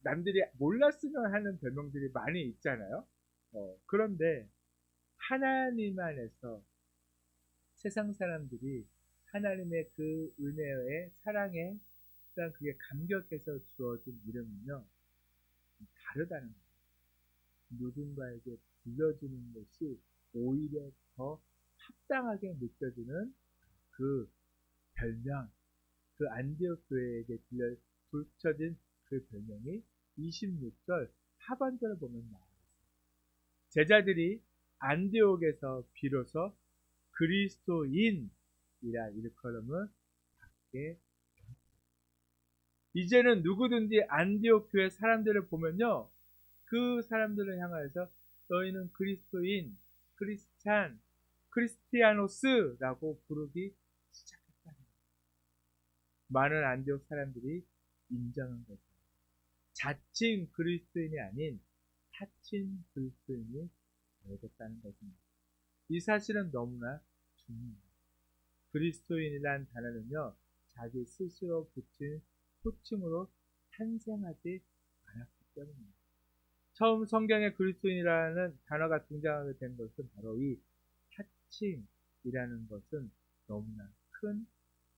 Speaker 1: 남들이 몰랐으면 하는 별명들이 많이 있잖아요. 그런데 하나님 안에서 세상 사람들이 하나님의 그 은혜의 사랑에 그게 감격해서 주어진 이름은요 다르다는 거예요. 누군가에게 불려주는 것이 오히려 더 합당하게 느껴지는 그 별명, 그 안디옥 교회에게 붙여진 그 별명이 26절 하반절을 보면 나와요. 제자들이 안디옥에서 비로소 그리스도인이라 일컬음을 받게 되었다. 이제는 누구든지 안디옥 교회 사람들을 보면요, 그 사람들을 향하여서 너희는 그리스도인, 크리스찬, 크리스티아노스라고 부르기 시작했다는 거예요. 많은 안디옥 사람들이 인정한 거죠. 자칭 그리스도인이 아닌 타칭 그리스도인이 되겠다는 것입니다. 이 사실은 너무나 중요합니다. 그리스도인이란 단어는요, 자기 스스로 붙인 호칭으로 탄생하지 않았기 때문입니다. 처음 성경에 그리스도인이라는 단어가 등장하게 된 것은 바로 이 타칭이라는 것은 너무나 큰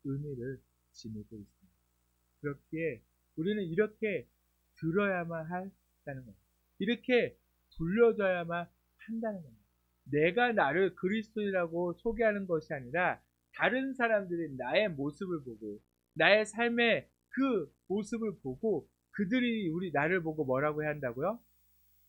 Speaker 1: 의미를 지니고 있습니다. 그렇기에 우리는 이렇게 들어야만 한다는 거예요. 이렇게 불려져야만 한다는 겁니다. 내가 나를 그리스도인이라고 소개하는 것이 아니라 다른 사람들이 나의 모습을 보고 나의 삶의 그 모습을 보고 그들이 나를 보고 뭐라고 해야 한다고요?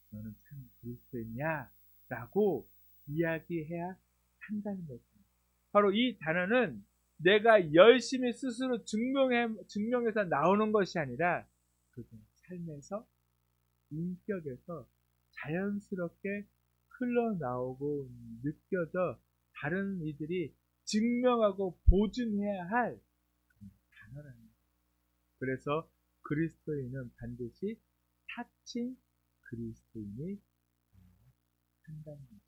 Speaker 1: 너는 참 그리스도인이야 라고 이야기해야 한다는 것입니다. 바로 이 단어는 내가 열심히 스스로 증명해서 나오는 것이 아니라 그게 삶에서 인격에서 자연스럽게 흘러나오고 느껴져 다른 이들이 증명하고 보증해야 할 단어라는 거예요. 그래서 그리스도인은 반드시 타칭 그리스도인이 한다는 거예요.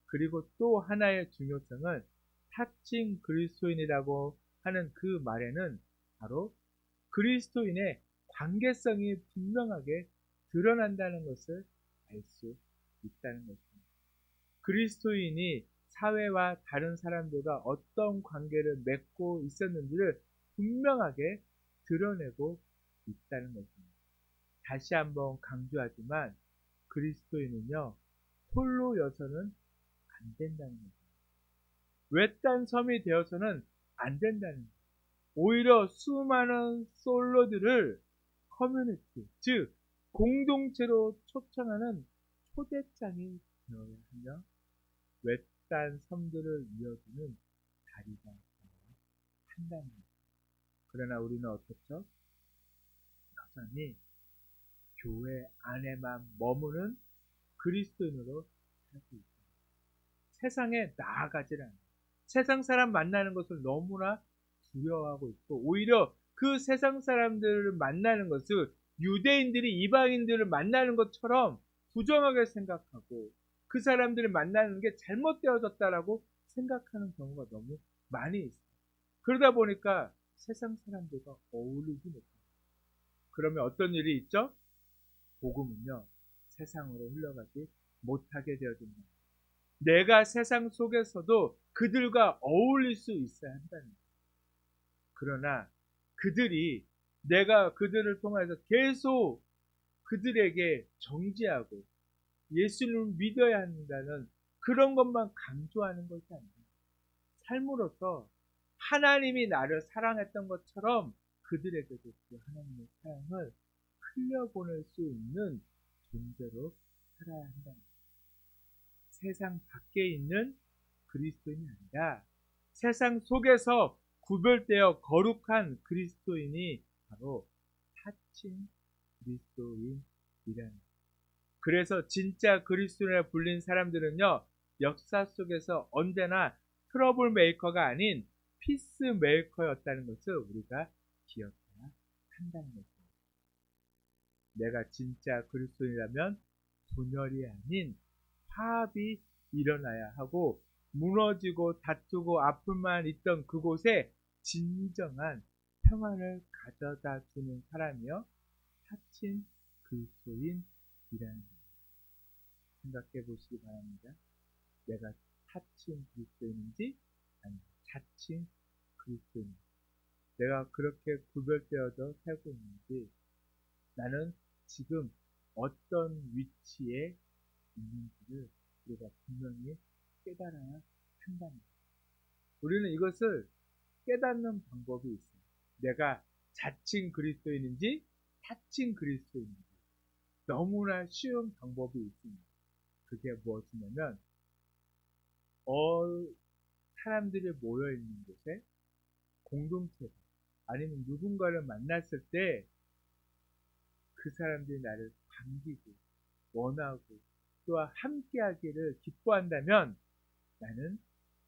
Speaker 1: 그리고 또 하나의 중요성은 타칭 그리스도인이라고 하는 그 말에는 바로 그리스도인의 관계성이 분명하게 드러난다는 것을 알 수 있다는 것입니다. 그리스도인이 사회와 다른 사람들과 어떤 관계를 맺고 있었는지를 분명하게 드러내고 있다는 것입니다. 다시 한번 강조하지만 그리스도인은요 홀로여서는 안 된다는 것입니다. 외딴 섬이 되어서는 안 된다는 것입니다. 오히려 수많은 솔로들을 커뮤니티, 즉 공동체로 초청하는 초대장이 되어야 하며 외딴 섬들을 이어주는 다리가 되어야 한다는 것입니다. 그러나 우리는 어떻죠? 여전히 교회 안에만 머무는 그리스도인으로 살고 있습니다. 세상에 나아가질 않아요. 세상 사람 만나는 것을 너무나 두려워하고 있고, 오히려 그 세상 사람들을 만나는 것을 유대인들이 이방인들을 만나는 것처럼 부정하게 생각하고, 그 사람들을 만나는 게 잘못되어졌다라고 생각하는 경우가 너무 많이 있어요. 그러다 보니까 세상 사람들과 어울리지 못해요. 그러면 어떤 일이 있죠? 복음은요, 세상으로 흘러가지 못하게 되어진다. 내가 세상 속에서도 그들과 어울릴 수 있어야 한다는 거예요. 그러나 그들이, 내가 그들을 통해서 계속 그들에게 정지하고 예수님을 믿어야 한다는 그런 것만 강조하는 것이 아니에요. 삶으로서 하나님이 나를 사랑했던 것처럼 그들에게도 그 하나님의 사랑을 흘려보낼 수 있는 존재로 살아야 한다는 거예요. 세상 밖에 있는 그리스도인이 아니라 세상 속에서 구별되어 거룩한 그리스도인이 바로 사칭 그리스도인이라는 거예요. 그래서 진짜 그리스도인이라 불린 사람들은요, 역사 속에서 언제나 트러블 메이커가 아닌 피스 메이커였다는 것을 우리가 기억해야 한다는 것입니다. 내가 진짜 그리스도인이라면 분열이 아닌 화합이 일어나야 하고, 무너지고 다투고 아픔만 있던 그곳에 진정한 평안을 가져다 주는 사람이요, 사칭 그리스도인이라는 것 생각해 보시기 바랍니다. 내가 사칭 그리스도인인지 아니면 자칭 그리스도인인지, 내가 그렇게 구별되어져 살고 있는지, 나는 지금 어떤 위치에 있는지를 우리가 분명히 깨달아야 한다는 거예요. 우리는 이것을 깨닫는 방법이 있어요. 내가 자칭 그리스도인인지 사칭 그리스도인인지 너무나 쉬운 방법이 있습니다. 그게 무엇이냐면, 사람들이 모여있는 곳에, 공동체에, 아니면 누군가를 만났을 때 그 사람들이 나를 반기고 원하고 또한 함께하기를 기뻐한다면, 나는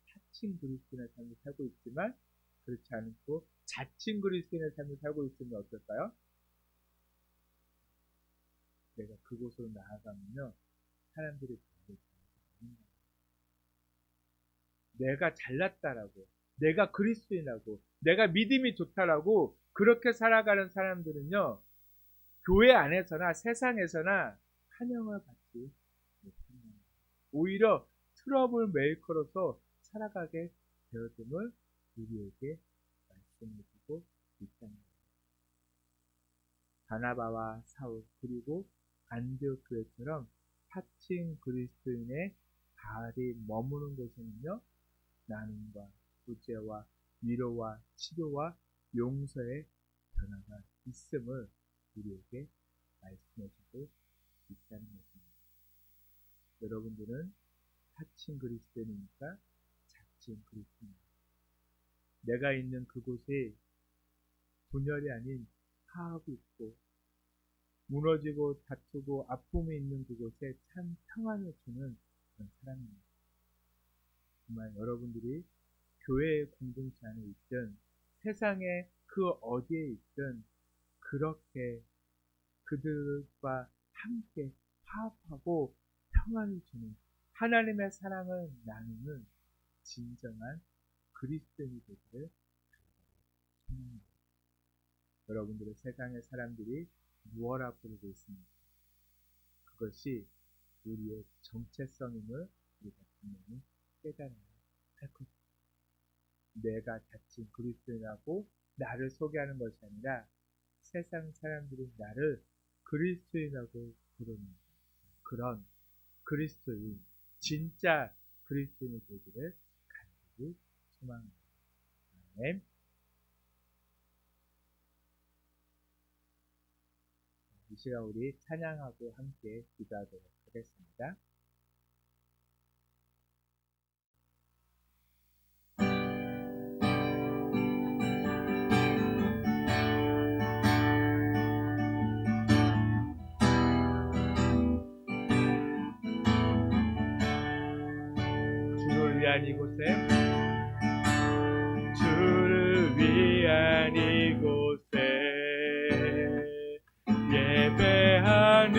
Speaker 1: 사칭 그리스도인의 삶을 살고 있지만 그렇지 않고 자칭 그리스도인의 삶을 살고 있으면 어떨까요? 내가 그곳으로 나아가면요, 사람들이 내가 잘났다라고, 내가 그리스도인이라고, 내가 믿음이 좋다라고 그렇게 살아가는 사람들은요, 교회 안에서나 세상에서나 환영을 받지 못합니다. 오히려 트러블 메이커로서 살아가게 되어짐을 우리에게 말씀해주고 있다는 거예요. 바나바와 사울, 그리고 안디옥 교회처럼 사칭 그리스도인의 발이 머무는 곳에는요, 나눔과 구제와 위로와 치료와 용서의 변화가 있음을 우리에게 말씀해주고 있다는 것입니다. 여러분들은 사칭 그리스도인입니까? 자칭 그리스도인입니까? 내가 있는 그곳에 분열이 아닌 화합이 있고, 무너지고 다투고 아픔이 있는 그곳에 참 평안을 주는 그런 사람입니다. 정말 여러분들이 교회의 공동체 안에 있든 세상의 그 어디에 있든 그렇게 그들과 함께 화합하고 평안을 주는, 하나님의 사랑을 나누는 진정한 그리스도인이 되기를 소망합니다. 여러분들의 세상의 사람들이 무엇라 부르고 있습니까? 그것이 우리의 정체성임을 우리가 분명히 깨달아야 할 것입니다. 내가 자칭 그리스도인이라고 나를 소개하는 것이 아니라 세상 사람들이 나를 그리스도인이라고 부르는 그런 그리스도인, 진짜 그리스도인이 되기를 간절히 소망합니다. 아멘. 이 시간 우리 찬양하고 함께 기도하도록 하겠습니다.
Speaker 2: 위한 이곳에 주를 위한 이곳에 예배하는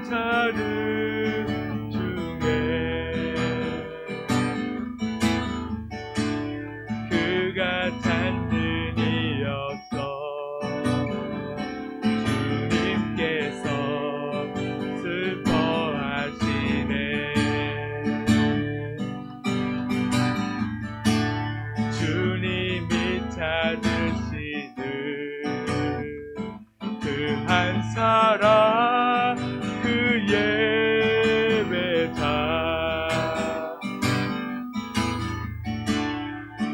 Speaker 2: 자들 중에 그가 잔든이었어 주님께서 슬퍼하시네 주님이 찾으시는 그 한 사람 그 예배자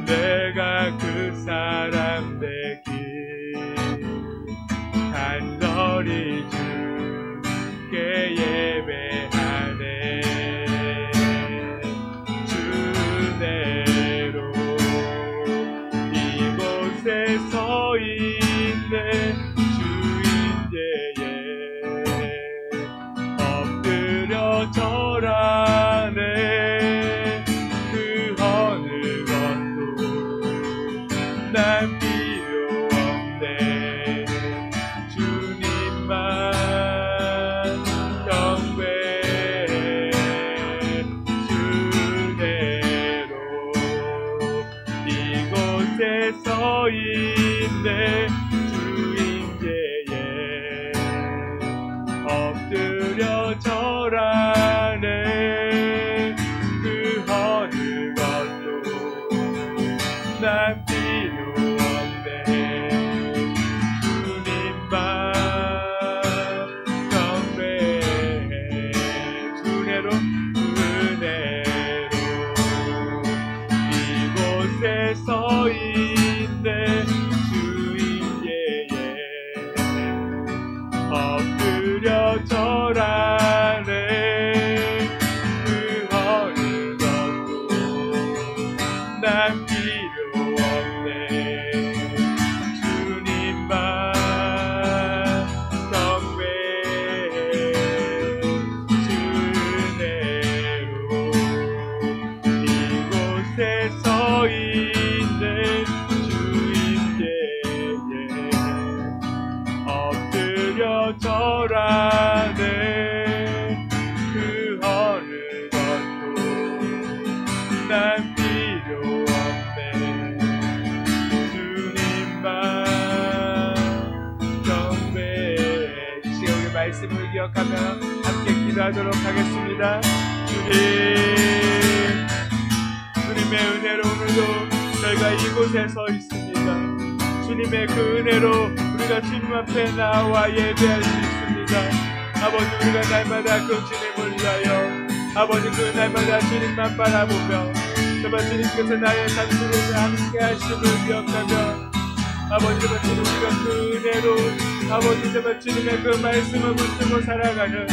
Speaker 2: 내가 그 사람 되길 간절히 주께 예배하네 주대로 이곳에 서 있네 주인제에 엎드려 절하네 그 어느 것도 난 필요 없네 주님만 경배해 주대로 이곳에 서 있네 주인제에 엎드려 절하네 그 어느 것도 난 필요 없네 주님만 경배해 주내로 이곳에 서 있네 주인제에 엎드려 절하네 그 어느 것도 난 필요 없네 주님만 경배해 주내로 이곳에 서 있네 주인제에 엎드려 절하네 그 어느 것도 난 필요 없네 주님만 경배해 이 시간 우리 말씀을 기억하며 함께 기도하도록 하겠습니다 주님의 은혜로 오늘도 저희가 이곳에 서 있습니다 주님의 그 은혜로 우리가 주님 앞에 나와 예배할 수 있습니다 아버지 우리가 날마다 그 주님을 위하여 아버지 그 날마다 주님만 바라보며 정말 주님께서 나의 삶 속에서 함께 하심을 기억하며 아버지 정말 주님과 그 은혜로 아버지 정말 주님의 그 말씀을 붙들고 살아가는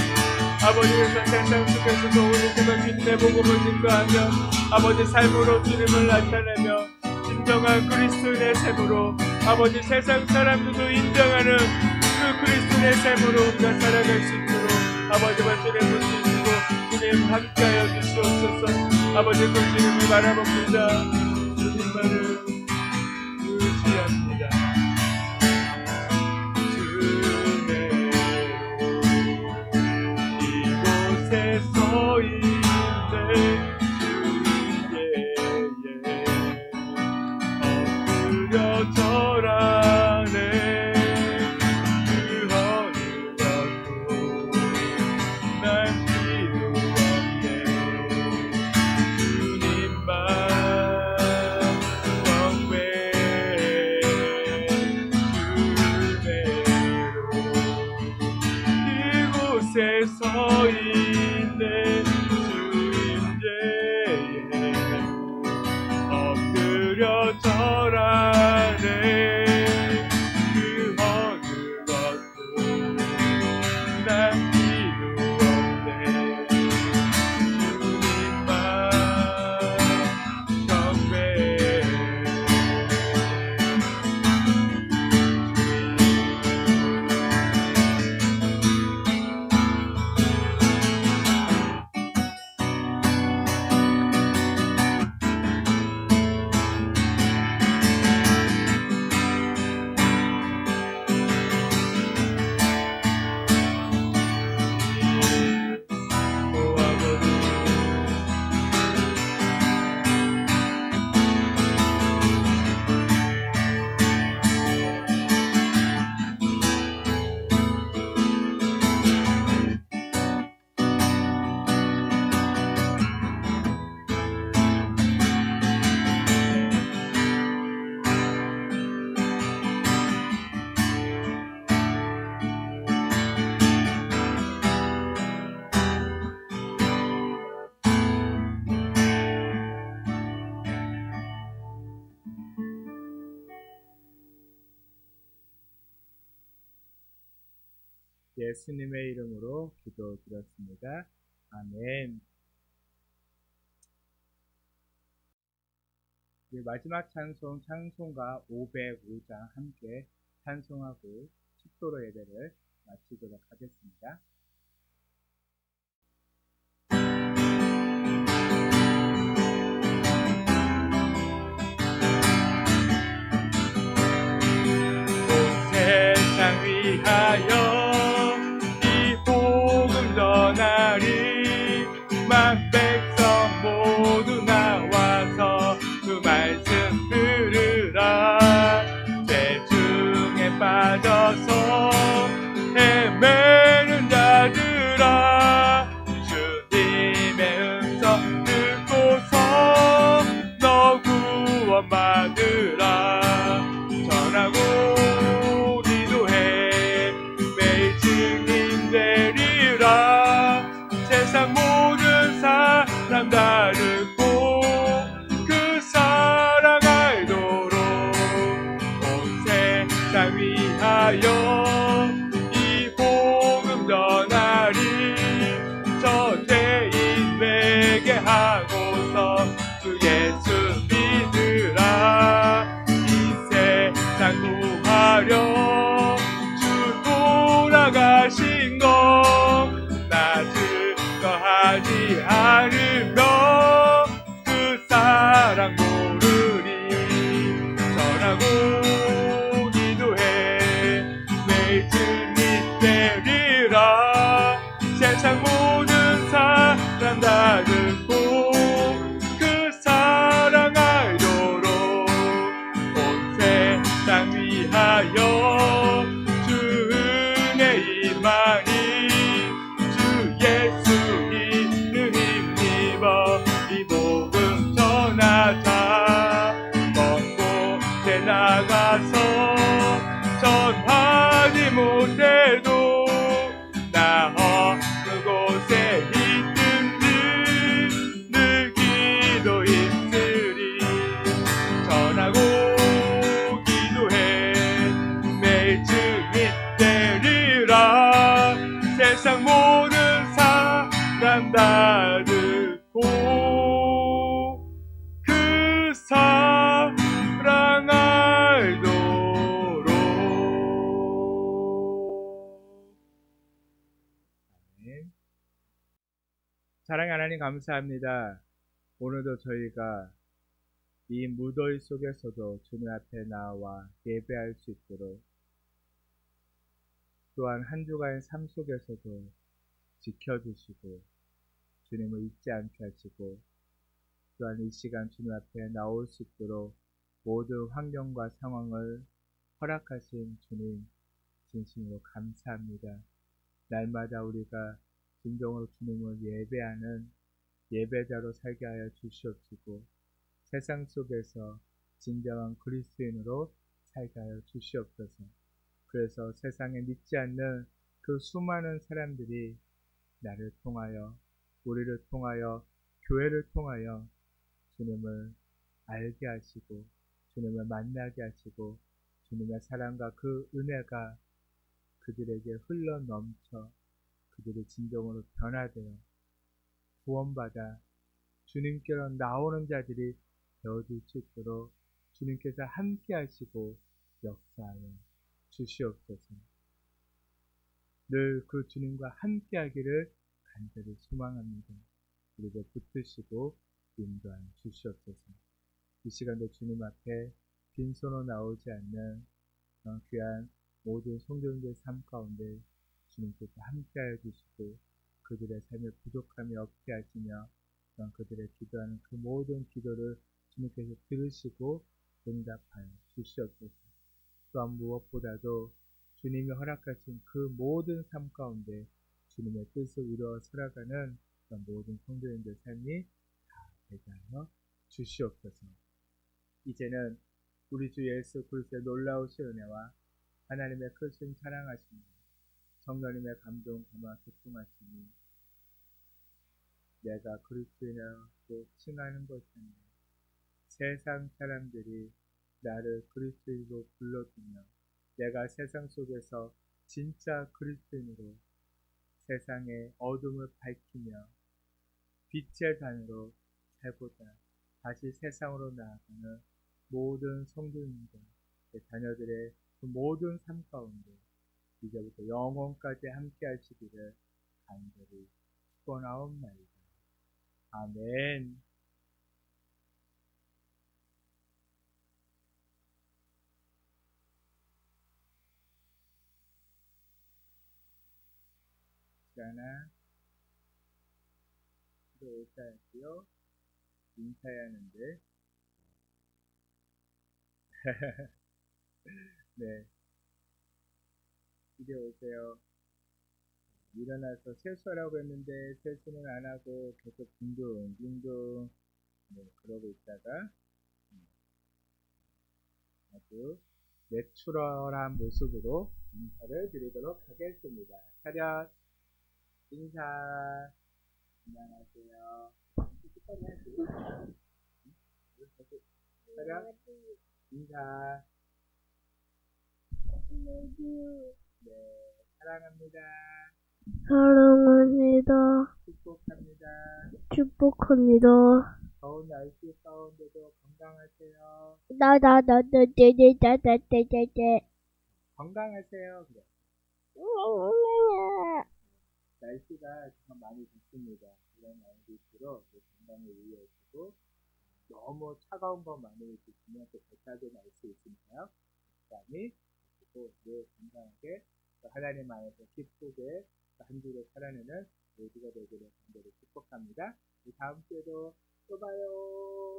Speaker 2: 아버지께서 세상 속에서도 오늘 정말 주님의 복음을 증거하며 아버지 삶으로 주님을 나타내며 진정한 그리스도인의 삶으로 아버지 세상 사람들도 인정하는 그 그리스도인의 삶으로 우리가 살아갈 수 있도록 아버지와 주님 붙이시고 주님 함께하여 주시옵소서 아버지 그 주님을 바라봅니다 주님만을 의지합니다 이곳에 서 있네 주인제에 엎드려 절하네 그 어느 것도 난 필요 없네 주님만
Speaker 1: 예수님의 이름으로 기도드렸습니다. 아멘. 마지막 찬송, 찬송가 505장 함께 찬송하고 축도로 예배를 마치도록 하겠습니다.
Speaker 2: 세상 위하여 이 복음 전하리 만 백성 모두 나와서 그 말씀 들으라. 죄 중에 빠져서 헤매는 자들아 주님의 음성 듣고서 너 구원받으라. 전하고 기도해 매일 증인 되리라. 세상 모든 사람 다 듣고 그 사랑 알도록 온 세상 위하여 이 복음 전하리. 저 죄인 회개하고서 주 예수 믿으라. 세상 구하려 주 돌아가신 것 나 증거하지 않으며 그 사랑 모르리. 전하고 기도해 매일 증인 되리라. 세상 모든 사람 다 듣고 그 사랑 알도록 세상 위하여 주 은혜 임하니. 주 예수 이름 힘입어 이 복음 전하자. 먼 곳에 나가서 전하지 못해도 나 어느 곳에 있든지 늘 기도 있으리. 전하고 되리라. 세상 모든 사람 다 듣고 그 사랑 알도록.
Speaker 1: 아멘. 사랑의 하나님 감사합니다. 오늘도 저희가 이 무더위 속에서도 주님 앞에 나와 예배할 수 있도록, 또한 한 주간의 삶 속에서도 지켜주시고 주님을 잊지 않게 하시고, 또한 이 시간 주님 앞에 나올 수 있도록 모든 환경과 상황을 허락하신 주님 진심으로 감사합니다. 날마다 우리가 진정으로 주님을 예배하는 예배자로 살게 하여 주시옵시고, 세상 속에서 진정한 그리스도인으로 살게 하여 주시옵소서. 그래서 세상에 믿지 않는 그 수많은 사람들이 나를 통하여, 우리를 통하여, 교회를 통하여 주님을 알게 하시고 주님을 만나게 하시고 주님의 사랑과 그 은혜가 그들에게 흘러 넘쳐 그들의 진정으로 변화되어 구원받아 주님께로 나오는 자들이 되어질 수 있도록 주님께서 함께 하시고 역사하여 주시옵소서. 늘 그 주님과 함께 하기를 간절히 소망합니다. 그리고 붙드시고 인도하여 주시옵소서. 이 시간도 주님 앞에 빈손으로 나오지 않는 귀한 모든 성도님들의 삶 가운데 주님께서 함께하여 주시고 그들의 삶에 부족함이 없게 하시며 그들의 기도하는 그 모든 기도를 주님께서 들으시고 응답하여 주시옵소서. 또한 무엇보다도 주님이 허락하신 그 모든 삶 가운데 주님의 뜻을 이루어 살아가는 모든 성도님들 삶이 다 되게 하여 주시옵소서. 이제는 우리 주 예수 그리스도의 놀라우신 은혜와 하나님의 크신 사랑하심과 성령님의 감동, 감화, 교통하심이 내가 그리스도인이라고 칭하는 것이 아니라 세상 사람들이 나를 그리스도인으로 불러주며 내가 세상 속에서
Speaker 2: 진짜 그리스도인으로 세상의 어둠을 밝히며 빛의 잔으로 살고자 다시 세상으로 나아가는 모든 성도님들, 제 자녀들의 그 모든 삶 가운데 이제부터 영원까지 함께 하시기를 간절히 축원하옵나이다. 아멘. 시간아, 들어오셔야지요. 인사해야 하는데. 네, 이제 오세요. 일어나서 세수하라고 했는데 세수는 안 하고 계속 딩동딩동 네, 그러고 있다가 아주 내추럴한 모습으로 인사를 드리도록 하겠습니다. 차렷 인사. 안녕하세요. 차렷 인사. 네, 사랑합니다.
Speaker 3: 사랑합니다.
Speaker 2: 축복합니다.
Speaker 3: 축복합니다.
Speaker 2: 더운 날씨 가운데도 건강하세요.
Speaker 3: 나나나나나나나나나나.
Speaker 2: 건강하세요. 그래. 날씨가 정말 많이 덥습니다. 이런 날씨일수록 내 건강을 유의하시고 너무 차가운 거 많이 드시면 또 배탈도 날 수 있으니까요. 적당히 그리고 늘 건강하게 또 하나님 안에서 기쁘게 한 주를 살아내는 모두가 되기를 간절히 축복합니다. 우리 다음 주에도 또 봐요.